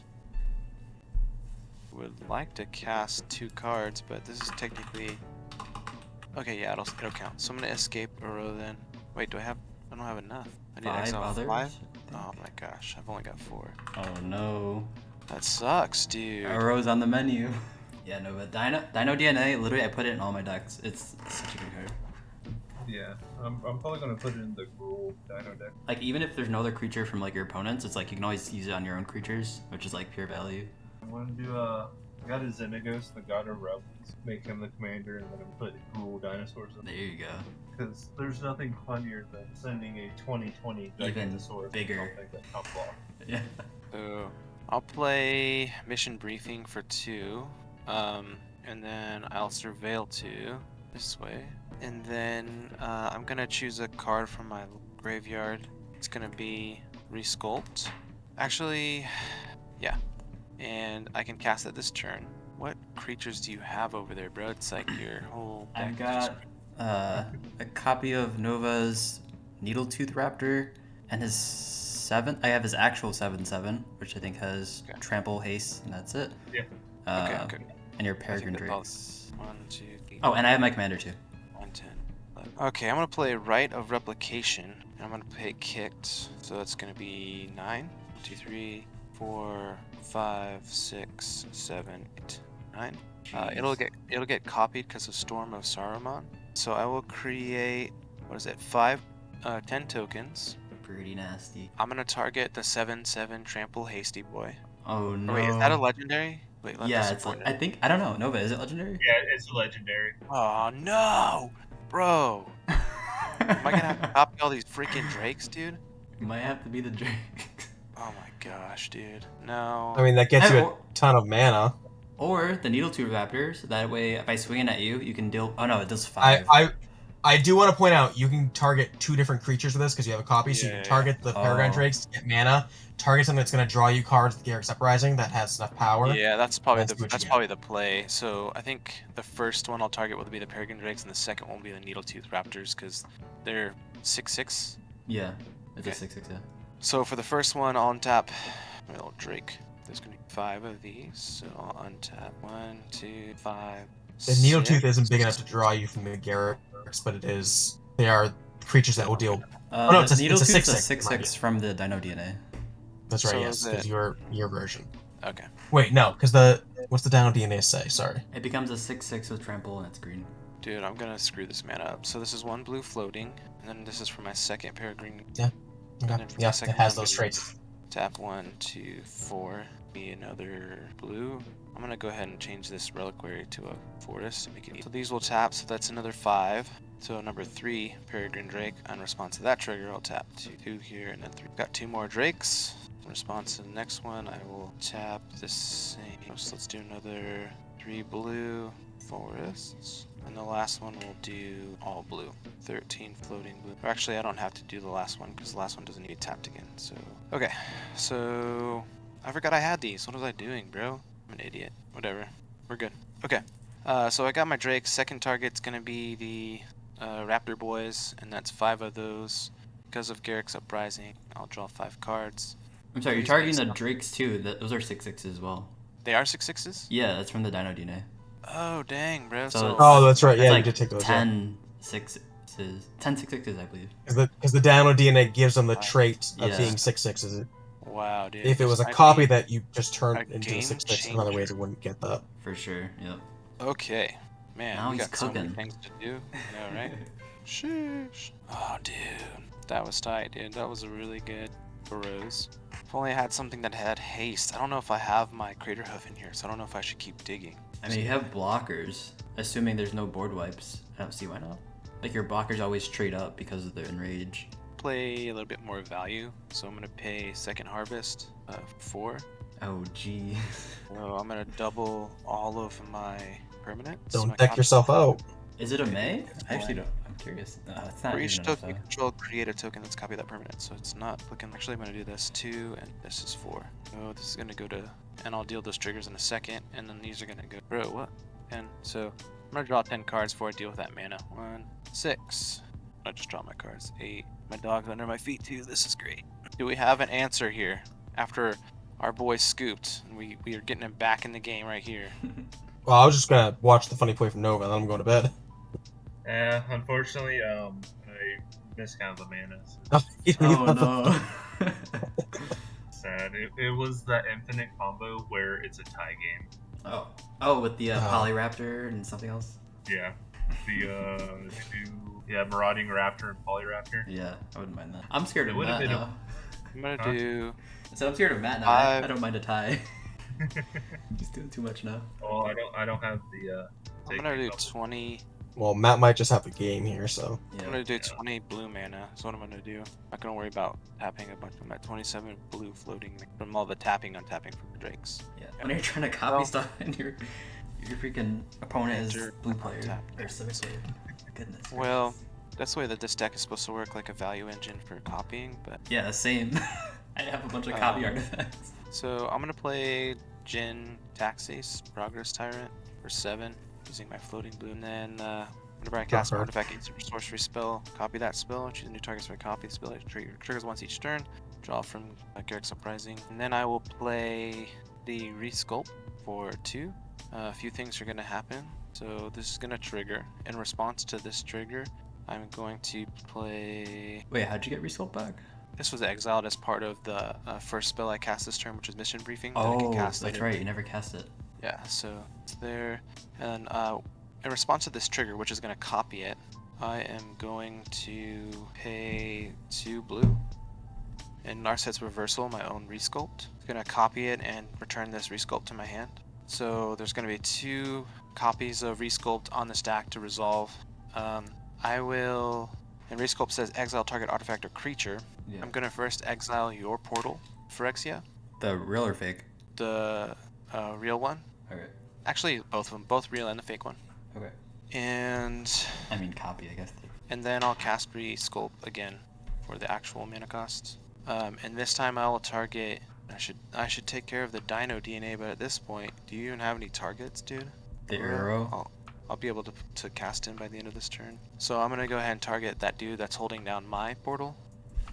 Speaker 2: Would like to cast 2 cards, but this is technically. Okay, yeah, it'll count. So I'm gonna escape Uro then. Wait, I don't have enough. I need to
Speaker 4: 5
Speaker 2: exile
Speaker 4: others?
Speaker 2: 5. Oh my gosh, I've only got 4.
Speaker 4: Oh no.
Speaker 2: That sucks, dude.
Speaker 4: Arrow's on the menu. Yeah, no, but Dino DNA, literally I put it in all my decks. It's such a good card.
Speaker 3: Yeah, I'm probably going to put it in the Gruul Dino deck.
Speaker 4: Like, even if there's no other creature from, like, your opponents, it's like you can always use it on your own creatures, which is, like, pure value.
Speaker 3: I'm going to do I got a Xenagos, the God of Rebels, make him the commander, and then put Gruul dinosaurs in.
Speaker 4: There you go.
Speaker 3: Because there's nothing funnier than sending a 2020
Speaker 4: Even
Speaker 3: Gigantosaurus
Speaker 4: bigger.
Speaker 3: or something that comes off.
Speaker 4: Yeah.
Speaker 2: So I'll play Mission Briefing for 2. And then I'll Surveil 2 this way. And then I'm gonna choose a card from my graveyard. It's gonna be Resculpt. Actually, yeah. And I can cast it this turn. What creatures do you have over there, bro? It's like your whole deck
Speaker 4: I've
Speaker 2: is
Speaker 4: got a copy of Nova's Needletooth Raptor and his 7. I have his actual 7/7, which I think has Trample, Haste, and that's it.
Speaker 3: Yeah.
Speaker 2: Okay.
Speaker 4: And your
Speaker 2: I think
Speaker 4: Peregrine
Speaker 2: that's all.
Speaker 4: Drakes.
Speaker 2: 1, 2, 3.
Speaker 4: Oh, and I have my commander too.
Speaker 2: 1, 10, 11. Okay, I'm gonna play Rite of Replication. And I'm gonna play Kicked. So that's gonna be 9. 1, 2, 3, 4, 5, 6, 7, 8, 9. It'll get copied because of Storm of Saruman. So I will create 10 tokens.
Speaker 4: Pretty nasty.
Speaker 2: I'm gonna target the 7/7 Trample Hasty Boy.
Speaker 4: Oh no.
Speaker 2: Or wait, is that a legendary? Wait, let me
Speaker 4: Yeah, it's
Speaker 2: support
Speaker 4: like, I think, I don't know. Nova, is it legendary?
Speaker 3: Yeah, it's legendary.
Speaker 2: Oh no, bro! Am I gonna have to copy all these freaking drakes, dude?
Speaker 4: It might have to be the Drake.
Speaker 2: Oh my gosh, dude. No.
Speaker 1: I mean, that gets you
Speaker 4: Or-
Speaker 1: a ton of mana.
Speaker 4: Or the Needletooth Raptors. That way, if I swing it at you, you can deal. Oh no, it does 5.
Speaker 1: I do want to point out, you can target 2 different creatures with this because you have a copy, so you
Speaker 2: Yeah.
Speaker 1: can target the Peregrine
Speaker 4: Oh.
Speaker 1: Drakes to get mana, target something that's going to draw you cards with Garrick's Uprising that has enough power.
Speaker 2: Yeah, that's probably
Speaker 1: That's what you get.
Speaker 2: probably the play. So I think the first one I'll target will be the Peregrine Drakes, and the second one will be the Needletooth Raptors because they're 6/6.
Speaker 4: Yeah, it's
Speaker 2: Okay.
Speaker 4: a 6/6. Yeah.
Speaker 2: So for the first one, I'll untap my little Drake. There's gonna be 5 of these, so I'll untap 1, 2, 5.
Speaker 1: The Needletooth
Speaker 2: 6.
Speaker 1: isn't big enough to draw you from the Garricks, but they are creatures that will deal.
Speaker 4: No,
Speaker 1: no,
Speaker 4: it's a
Speaker 1: it's a 6/6,
Speaker 4: 6/6 from the Dino DNA.
Speaker 1: That's right,
Speaker 2: So
Speaker 1: yes,
Speaker 2: is
Speaker 1: because
Speaker 2: it-
Speaker 1: your version.
Speaker 2: Okay.
Speaker 1: Wait, no, because what's the Dino DNA say? Sorry.
Speaker 4: It becomes a 6/6 with trample and it's green.
Speaker 2: Dude, I'm gonna screw this mana up. So this is 1 blue floating, and then this is for my second Peregrine.
Speaker 1: Okay.
Speaker 2: And then for my
Speaker 1: Yeah, it
Speaker 2: second
Speaker 1: has
Speaker 2: one,
Speaker 1: those
Speaker 2: I'm gonna
Speaker 1: traits.
Speaker 2: Tap 1, 2, 4. Be another blue. I'm gonna go ahead and change this reliquary to a forest to make it easy. So these will tap, so that's another 5. So number 3, Peregrine Drake. In response to that trigger, I'll tap 2 here and then 3. Got 2 more Drakes. In response to the next one, I will tap the same. So let's do another 3 blue forests. And the last one will do all blue. 13 floating blue. Or actually, I don't have to do the last one because the last one doesn't need tapped again. So, okay. So, I forgot I had these. What was I doing, bro? I'm an idiot. Whatever. We're good. Okay. So I got my Drake. Second target's gonna be the Raptor Boys, and that's 5 of those. Because of Garrick's Uprising, I'll draw 5 cards.
Speaker 4: I'm sorry, you're
Speaker 2: These
Speaker 4: targeting
Speaker 2: guys
Speaker 4: the
Speaker 2: are-
Speaker 4: Drakes too. Those are 6/6s as well.
Speaker 2: They are 6/6s?
Speaker 4: Yeah, that's from the Dino DNA.
Speaker 2: Oh, dang, bro.
Speaker 4: So
Speaker 2: So,
Speaker 4: it's-
Speaker 1: Oh, that's right.
Speaker 4: It's
Speaker 1: Yeah,
Speaker 4: like
Speaker 1: you did take those.
Speaker 4: 10 6/6s. 10 6/6s, I believe.
Speaker 1: Because the Dino DNA gives them the trait of
Speaker 4: Yeah.
Speaker 1: being 6/6s.
Speaker 2: Wow, dude.
Speaker 1: If it was
Speaker 2: This
Speaker 1: a
Speaker 2: might
Speaker 1: copy
Speaker 2: be
Speaker 1: that you just
Speaker 2: a
Speaker 1: turned into a
Speaker 2: game
Speaker 1: 6/6 another way,
Speaker 2: changer.
Speaker 1: they wouldn't get that.
Speaker 4: For sure. Yep.
Speaker 2: Okay. Man,
Speaker 4: Now
Speaker 2: we
Speaker 4: he's
Speaker 2: got so many
Speaker 4: cooking.
Speaker 2: things to do. I know, right? Sheesh. Oh, dude. That was tight, dude. That was a really good burrows. If only I had something that had haste. I don't know if I have my crater hoof in here, so I don't know if I should keep digging.
Speaker 4: I mean, you have blockers. Assuming there's no board wipes. I don't see why not. Like, your blockers always trade up because of their enrage.
Speaker 2: Play a little bit more value, so I'm gonna pay second harvest 4.
Speaker 4: Oh, gee.
Speaker 2: So I'm gonna double all of my permanents.
Speaker 1: Don't
Speaker 2: my
Speaker 1: deck
Speaker 2: copy-
Speaker 1: yourself out.
Speaker 4: Is it a May?
Speaker 2: It's
Speaker 4: I actually
Speaker 2: May.
Speaker 4: don't. I'm curious. It's not
Speaker 2: For each
Speaker 4: even
Speaker 2: token you
Speaker 4: enough,
Speaker 2: control, create a token that's copy that permanent. So it's not looking. Actually, I'm gonna do this 2, and this is 4. So this is gonna go to, and I'll deal those triggers in a second, and then these are gonna go. Bro, what? 10. So I'm gonna draw 10 cards before I deal with that mana. 1, 6. I just draw my cards. 8. My dog's under my feet too. This is great. Do we have an answer here? After our boy scooped, and we are getting him back in the game right here.
Speaker 1: Well, I was just gonna watch the funny play from Nova, and then I'm going to bed.
Speaker 3: Unfortunately, I miscounted the mana. So
Speaker 4: Oh, no.
Speaker 3: sad. It was that infinite combo where it's a tie game.
Speaker 4: Oh, with the Polyraptor and something else?
Speaker 3: Yeah. The Marauding Raptor and Polyraptor.
Speaker 4: Yeah, I wouldn't mind that. I'm scared
Speaker 3: It
Speaker 4: of
Speaker 3: would've
Speaker 4: Matt
Speaker 3: been a-
Speaker 4: now.
Speaker 2: I'm gonna
Speaker 3: Huh?
Speaker 2: do.
Speaker 4: So I'm scared of Matt now. I don't mind a tie. He's doing too much now.
Speaker 3: Well, I don't have the.
Speaker 2: I'm gonna do 20.
Speaker 1: Well, Matt might just have a game here, so.
Speaker 2: I'm gonna do 20 blue mana. That's what I'm gonna do. Not gonna worry about tapping a bunch. I'm at 27 blue floating from all the tapping, untapping from the drakes.
Speaker 4: Yeah. When you're trying to copy stuff and your freaking opponent is
Speaker 2: Enter,
Speaker 4: blue player
Speaker 2: tap.
Speaker 4: or civic player. Goodness.
Speaker 2: Well, that's the way that this deck is supposed to work, like a value engine for copying. But
Speaker 4: Yeah, same. I have a bunch of copy artifacts.
Speaker 2: so I'm gonna play Jin Taxis, Progress Tyrant for 7, using my floating blue. And then whenever I cast an
Speaker 1: card.
Speaker 2: artifact, instant or sorcery spell, copy that spell. Choose new targets for my copy spell. It triggers once each turn. Draw from Garrick's Uprising. And then I will play the Resculpt for 2. A few things are gonna happen. So this is gonna trigger. In response to this trigger, I'm going to play.
Speaker 4: Wait, how'd you get Resculpt back?
Speaker 2: This was exiled as part of the first spell I cast this turn, which was Mission Briefing. That I
Speaker 4: Oh,
Speaker 2: can cast
Speaker 4: that's
Speaker 2: later.
Speaker 4: right. You never cast it.
Speaker 2: Yeah, so it's there. And in response to this trigger, which is going to copy it, I am going to pay 2 blue. In Narset's Reversal, my own Resculpt. It's going to copy it and return this Resculpt to my hand. So there's going to be 2 copies of Resculpt on the stack to resolve. I will. And Resculpt says exile target artifact or creature.
Speaker 4: Yeah.
Speaker 2: I'm gonna first exile your portal, Phyrexia.
Speaker 4: The real or fake?
Speaker 2: The real one.
Speaker 4: Okay.
Speaker 2: Actually, both of them, both real and the fake one.
Speaker 4: Okay.
Speaker 2: And
Speaker 4: I mean, copy, I guess.
Speaker 2: then I'll cast Resculpt again for the actual mana cost. And this time I will target. I should take care of the Dino DNA, but at this point, do you even have any targets, dude?
Speaker 4: The arrow?
Speaker 2: I'll be able to cast him by the end of this turn. So I'm gonna go ahead and target that dude that's holding down my portal.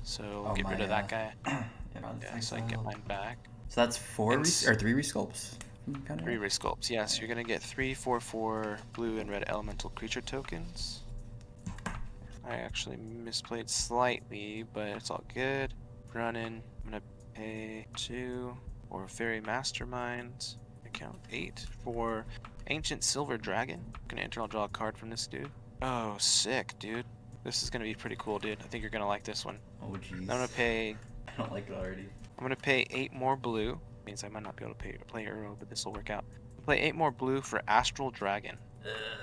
Speaker 2: So get rid of that guy. Yeah, so I can get mine back.
Speaker 4: So that's 4 or 3 Resculpts?
Speaker 2: 3 Resculpts. Yeah, so you're gonna get 3, 4, 4 blue and red elemental creature tokens. I actually misplayed slightly, but it's all good. Running. I'm gonna pay 2 for Fairy Mastermind. Account 8 for Ancient Silver Dragon. Gonna enter. I'll draw a card from this dude. Oh, sick, dude. This is gonna be pretty cool, dude. I think you're gonna like this one.
Speaker 4: Oh, jeez.
Speaker 2: I'm gonna pay.
Speaker 4: I don't like it already.
Speaker 2: I'm gonna pay 8 more blue. Means I might not be able to play Euro, but this will work out. Play 8 more blue for Astral Dragon.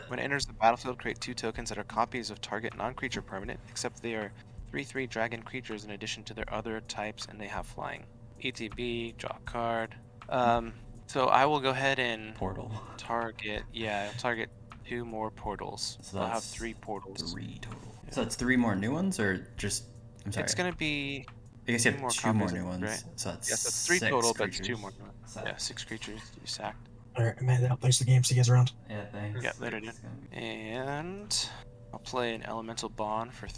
Speaker 2: When it enters the battlefield, create 2 tokens that are copies of target non-creature permanent, except they are 3/3 dragon creatures in addition to their other types, and they have flying. ETB, draw a card. So I will go ahead and
Speaker 4: Portal.
Speaker 2: target. Yeah, I'll target 2 more portals.
Speaker 4: So
Speaker 2: I'll have
Speaker 4: that's
Speaker 2: 3 portals.
Speaker 4: 3 total. Yeah. So that's 3 more new ones, or just? I'm sorry.
Speaker 2: It's gonna be.
Speaker 4: I guess you
Speaker 2: 2
Speaker 4: have
Speaker 2: more
Speaker 4: 2 more
Speaker 2: copies
Speaker 4: new
Speaker 2: of-
Speaker 4: ones.
Speaker 2: right?
Speaker 4: So that's
Speaker 2: Yes, that's 3
Speaker 4: 6
Speaker 2: total, but it's
Speaker 4: creatures.
Speaker 2: 2 more. Yeah, 6 creatures to be sacked.
Speaker 1: Alright, man, I'll place the game. See you guys around.
Speaker 4: Yeah, thanks.
Speaker 2: Yeah, later, dude.
Speaker 4: It's gonna be-
Speaker 2: And I'll play an elemental bond for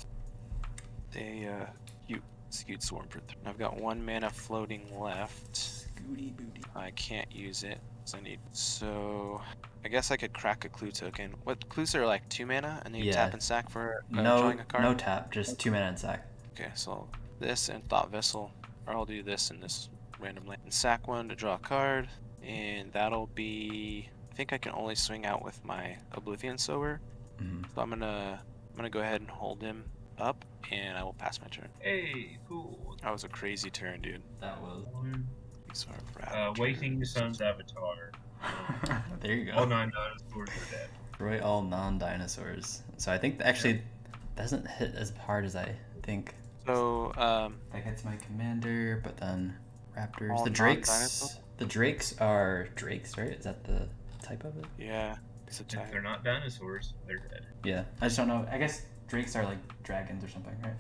Speaker 2: a skewed swarm for 3. I've got 1 mana floating left.
Speaker 4: Scooty booty.
Speaker 2: I can't use it because I need. So I guess I could crack a clue token. What clues are like 2 mana and then you
Speaker 4: Yeah.
Speaker 2: tap and sack for
Speaker 4: No,
Speaker 2: drawing a card?
Speaker 4: no tap, just 2 mana and sack.
Speaker 2: Okay, so this and Thought Vessel. or I'll do this in this random land. And sack 1 to draw a card, and that'll be. I think I can only swing out with my Oblivion Sower, so I'm gonna go ahead and hold him up, and I will pass my turn.
Speaker 3: Hey, cool.
Speaker 2: That was a crazy turn, dude.
Speaker 4: That was.
Speaker 2: These are
Speaker 3: Waking the Sun's avatar.
Speaker 4: There you go.
Speaker 3: All 9 dinosaurs are dead.
Speaker 4: Destroy all non-dinosaurs. So I think actually doesn't hit as hard as I think.
Speaker 2: So
Speaker 4: That gets my commander, but then raptors.
Speaker 2: All
Speaker 4: The drakes.
Speaker 2: non-dinosaurs?
Speaker 4: The drakes are drakes, right? Is that the type of it?
Speaker 2: yeah, it's a
Speaker 3: If
Speaker 2: type.
Speaker 3: they're not dinosaurs, they're dead.
Speaker 4: Yeah. I just don't know. I guess drakes are like dragons or something, right?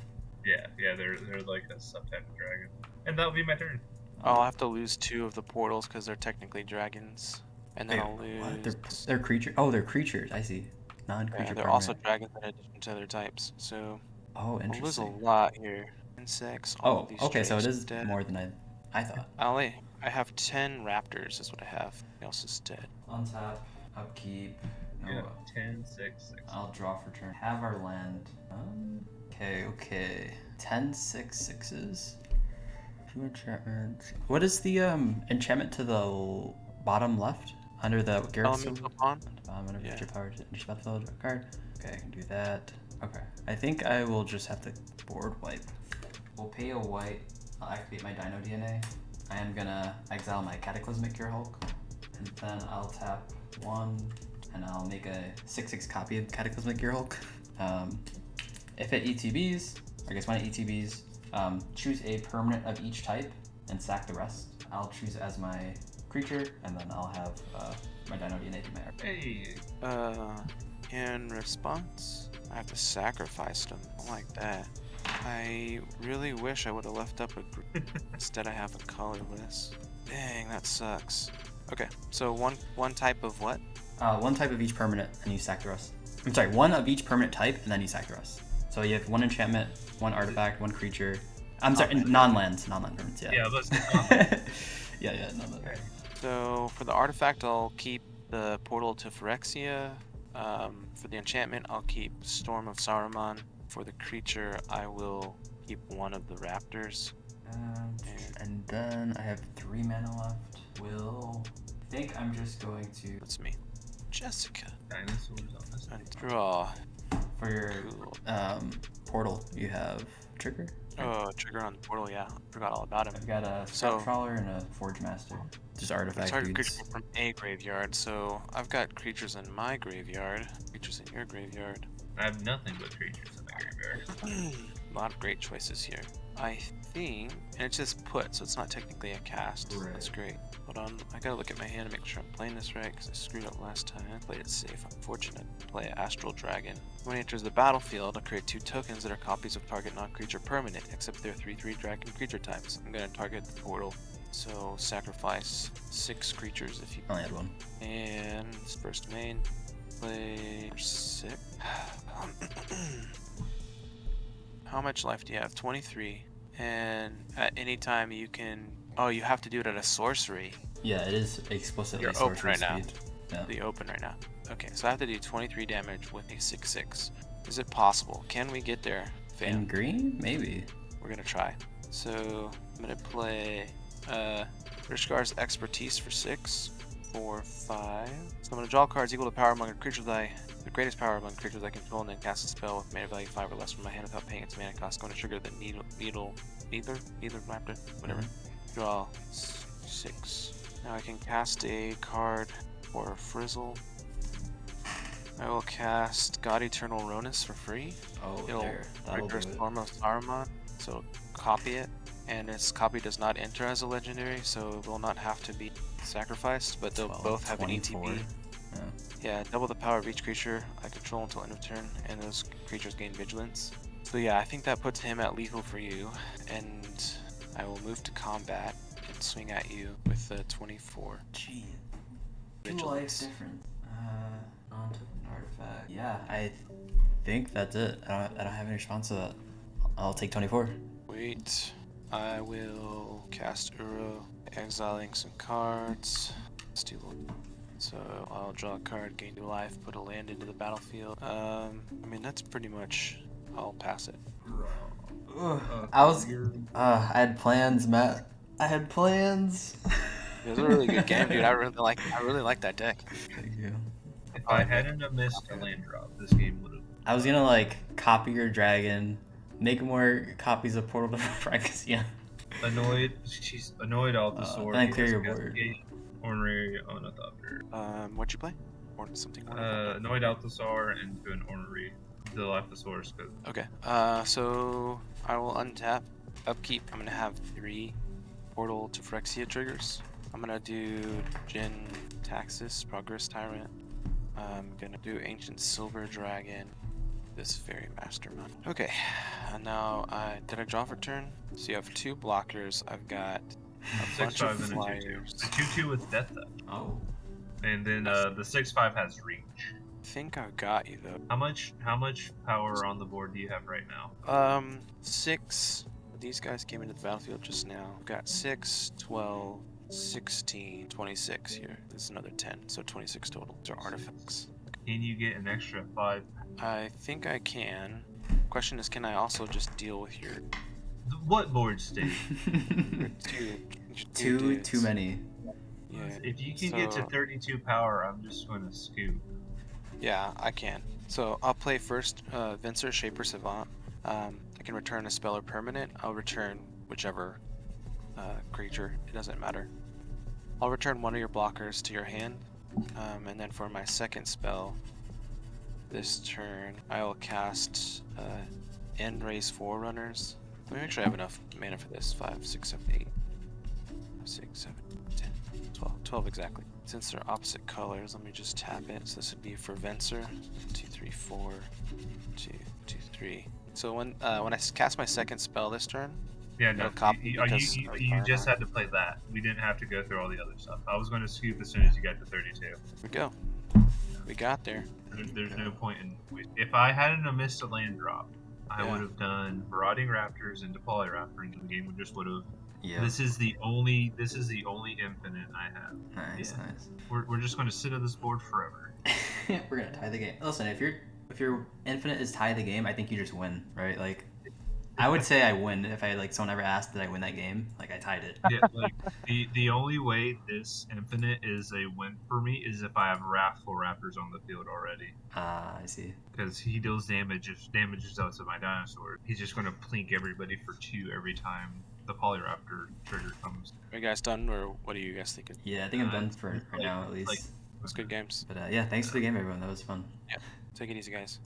Speaker 3: Yeah, they're like a subtype of dragon. And that'll be my turn.
Speaker 2: Oh, I'll have to lose 2 of the portals because they're technically dragons, and then
Speaker 4: Wait,
Speaker 2: I'll
Speaker 4: what?
Speaker 2: lose.
Speaker 4: They're creature. Oh, they're creatures. I see. Non-creature.
Speaker 2: Yeah, they're
Speaker 4: permanent.
Speaker 2: also dragons in addition to their types. So
Speaker 4: Oh,
Speaker 2: I'll lose a
Speaker 4: interesting.
Speaker 2: lot here. Insects. All
Speaker 4: Oh,
Speaker 2: of these
Speaker 4: okay. So it
Speaker 2: drakes
Speaker 4: is
Speaker 2: dead.
Speaker 4: more than I thought.
Speaker 2: I have 10 raptors. Is what I have. Everything else is dead.
Speaker 4: Untap, upkeep. No,
Speaker 3: Yeah, 10, 6, 6.
Speaker 4: I'll draw for turn. Have our land. Okay. 10, 6, 6s. 2 enchantments. What is the enchantment to the bottom left? Under the Garrett's
Speaker 2: Elemental Pond.
Speaker 4: whenever
Speaker 2: Yeah.
Speaker 4: your power to introduce battlefield draw a card. Okay, I can do that. Okay. I think I will just have to board wipe. We'll pay a white. I'll activate my Dino DNA. I am gonna exile my Cataclysmic Cure Hulk. And then I'll tap 1 and I'll make a 6/6 copy of Cataclysmic Cure Hulk. If it ETBs, I guess when it ETBs, choose a permanent of each type and sack the rest. I'll choose as my creature, and then I'll have my Dino DNA to my arc.
Speaker 3: Hey,
Speaker 2: In response, I have to sacrifice them. I don't like that. I really wish I would have left up a group. Instead, I have a colorless. Dang, that sucks. Okay, so one type of what?
Speaker 4: One type of each permanent, and you sack the rest. I'm sorry, one of each permanent type, and then you sack the rest. So you have 1 enchantment, 1 artifact, 1 creature. I'm sorry, non-land permanents, yeah.
Speaker 3: yeah, let's
Speaker 4: yeah, non-land.
Speaker 3: Okay.
Speaker 2: So for the artifact, I'll keep the portal to Phyrexia. For the enchantment, I'll keep Storm of Saruman. For the creature, I will keep 1 of the raptors.
Speaker 4: And then I have 3 mana left. I think I'm just going to
Speaker 2: That's me. Jessica.
Speaker 3: Dinosaurs on this.
Speaker 2: And draw.
Speaker 4: for your
Speaker 2: Cool.
Speaker 4: portal. You have trigger.
Speaker 2: Oh, trigger on the portal, yeah. Forgot all about him.
Speaker 4: I've got a
Speaker 2: So-
Speaker 4: scout trawler and a forge master. Just artifact
Speaker 2: Target
Speaker 4: dudes.
Speaker 2: creature from a graveyard, so I've got creatures in my graveyard, creatures in your graveyard.
Speaker 3: I have nothing but creatures in my graveyard.
Speaker 2: A lot of great choices here. I think, and it's just put, so it's not technically a cast.
Speaker 4: Right.
Speaker 2: That's great. Hold on, I gotta look at my hand and make sure I'm playing this right, because I screwed up last time. I played it safe. Unfortunate. Play Astral Dragon. When it enters the battlefield, I'll create 2 tokens that are copies of target non-creature permanent, except they're 3/3 dragon creature types. I'm gonna target the portal, so sacrifice 6 creatures if you.
Speaker 4: I only had 1.
Speaker 2: And first main, play 6. How much life do you have? 23. And at any time you can. Oh, you have to do it at a sorcery.
Speaker 4: Yeah, it is explicitly
Speaker 2: You're open
Speaker 4: sorcery
Speaker 2: right now.
Speaker 4: speed. Yeah.
Speaker 2: The open right now. Okay, so I have to do 23 damage with a 6/6. Is it possible? Can we get there,
Speaker 4: In
Speaker 2: fam?
Speaker 4: green? Maybe.
Speaker 2: We're gonna try. So I'm gonna play Rishgar's Expertise for 6, 4, 5. So I'm gonna draw cards equal to power among creatures the greatest power among creatures I control, and then cast a spell with mana value 5 or less from my hand without paying its mana cost. Going to trigger the needle raptor, whatever. Draw 6. Now I can cast a card for Frizzle. I will cast God Eternal Ronus for free.
Speaker 4: Oh,
Speaker 2: It'll
Speaker 4: there. That'll do
Speaker 2: trigger
Speaker 4: it.
Speaker 2: Storm of Saruman, so copy it, and its copy does not enter as a legendary, so it will not have to be sacrificed, but they'll
Speaker 4: 12,
Speaker 2: both have
Speaker 4: 24.
Speaker 2: an ETB.
Speaker 4: Yeah.
Speaker 2: Yeah, double the power of each creature I control until end of turn, and those creatures gain vigilance. So yeah, I think that puts him at lethal for you, and I will move to combat and swing at you with the 24.
Speaker 4: Gee. 2 life
Speaker 2: Vigilance.
Speaker 4: difference. On to an artifact. Yeah, I think that's it. I don't have any response to that. I'll take 24.
Speaker 2: Wait, I will cast Uro, exiling some cards. Let's do one. So I'll draw a card, gain 2 life, put a land into the battlefield. I mean, that's pretty much. I'll pass it.
Speaker 4: I had plans, Matt. I had plans.
Speaker 2: It was a really good game, dude. I really like that deck.
Speaker 4: Thank you.
Speaker 3: If I
Speaker 2: Probably make-
Speaker 3: hadn't have missed a land drop, this game would have.
Speaker 4: I was gonna like copy your dragon, make more copies of Portal to Phyrexia.
Speaker 3: Annoyed. She's annoyed Altasaur.
Speaker 4: and then clear your board.
Speaker 3: Ornery Ornithopter.
Speaker 2: What'd you play? Or something?
Speaker 3: Annoyed Altasaur into an Ornery. The Dilophosaurus.
Speaker 2: Okay. So I will untap. Upkeep. I'm gonna have 3 Portal to Phyrexia triggers. I'm gonna do Jin Taxis, Progress Tyrant. I'm gonna do Ancient Silver Dragon. This Fairy Mastermind. Okay. And now did I draw for turn? So you have 2 blockers. I've got a bunch
Speaker 3: 6/5
Speaker 2: of
Speaker 3: and a 2/2.
Speaker 2: flyers.
Speaker 3: The 2/2 with Death Touch.
Speaker 4: Oh.
Speaker 3: And then the 6/5 has Reach.
Speaker 2: I think I got you though.
Speaker 3: How much power on the board do you have right now?
Speaker 2: 6. These guys came into the battlefield just now. I've got 6, 12, 16, 26 here. This is another 10, so 26 total. These are artifacts.
Speaker 3: Can you get an extra 5?
Speaker 2: I think I can. Question is, can I also just deal with your
Speaker 3: What board state?
Speaker 2: two
Speaker 4: Too many.
Speaker 2: Yeah.
Speaker 3: If you can get to
Speaker 2: So-
Speaker 3: 32 power, I'm just going to scoop.
Speaker 2: Yeah, I can. So I'll play first Venser, Shaper, Savant. I can return a spell or permanent. I'll return whichever creature. It doesn't matter. I'll return one of your blockers to your hand. And then for my second spell, this turn, I will cast End Raise Forerunners. Let me make sure I have enough mana for this. 5, 6, 7, 8. 6, 7, 10, 12. 12 exactly. Since they're opposite colors, let me just tap it. So this would be for Venser. 2, 3, 4. 2, 2, 3. So when I cast my second spell this turn,
Speaker 3: Yeah, no.
Speaker 2: No copy because
Speaker 3: You
Speaker 2: of
Speaker 3: just had to play that. We didn't have to go through all the other stuff. I was going to scoop as soon as you got to 32.
Speaker 2: here we go. We got there.
Speaker 3: There's no point in. If I hadn't have missed a land drop, I
Speaker 2: Yeah.
Speaker 3: would have done Marauding Raptors into Polyraptor, and the game would just would have.
Speaker 4: Yeah.
Speaker 3: This is the only infinite I have.
Speaker 4: Nice,
Speaker 3: Yeah.
Speaker 4: nice.
Speaker 3: We're just going to sit on this board forever.
Speaker 4: We're gonna tie the game. Listen, if your infinite is tie the game, I think you just win, right? Like, I would say I win if I like someone ever asked did I win that game. Like I tied it.
Speaker 3: Yeah, like the only way this infinite is a win for me is if I have Wrathful Raptors on the field already.
Speaker 4: Ah, I see.
Speaker 3: Because he deals damage if damage is out to my dinosaur. He's just going to plink everybody for 2 every time the Polyraptor trigger comes.
Speaker 2: Are you guys done, or what are you guys thinking?
Speaker 4: Yeah, I think I'm done for right now at least.
Speaker 3: like-
Speaker 2: It's good games.
Speaker 4: But yeah, thanks for the game, everyone. That was fun.
Speaker 2: Take it easy, guys.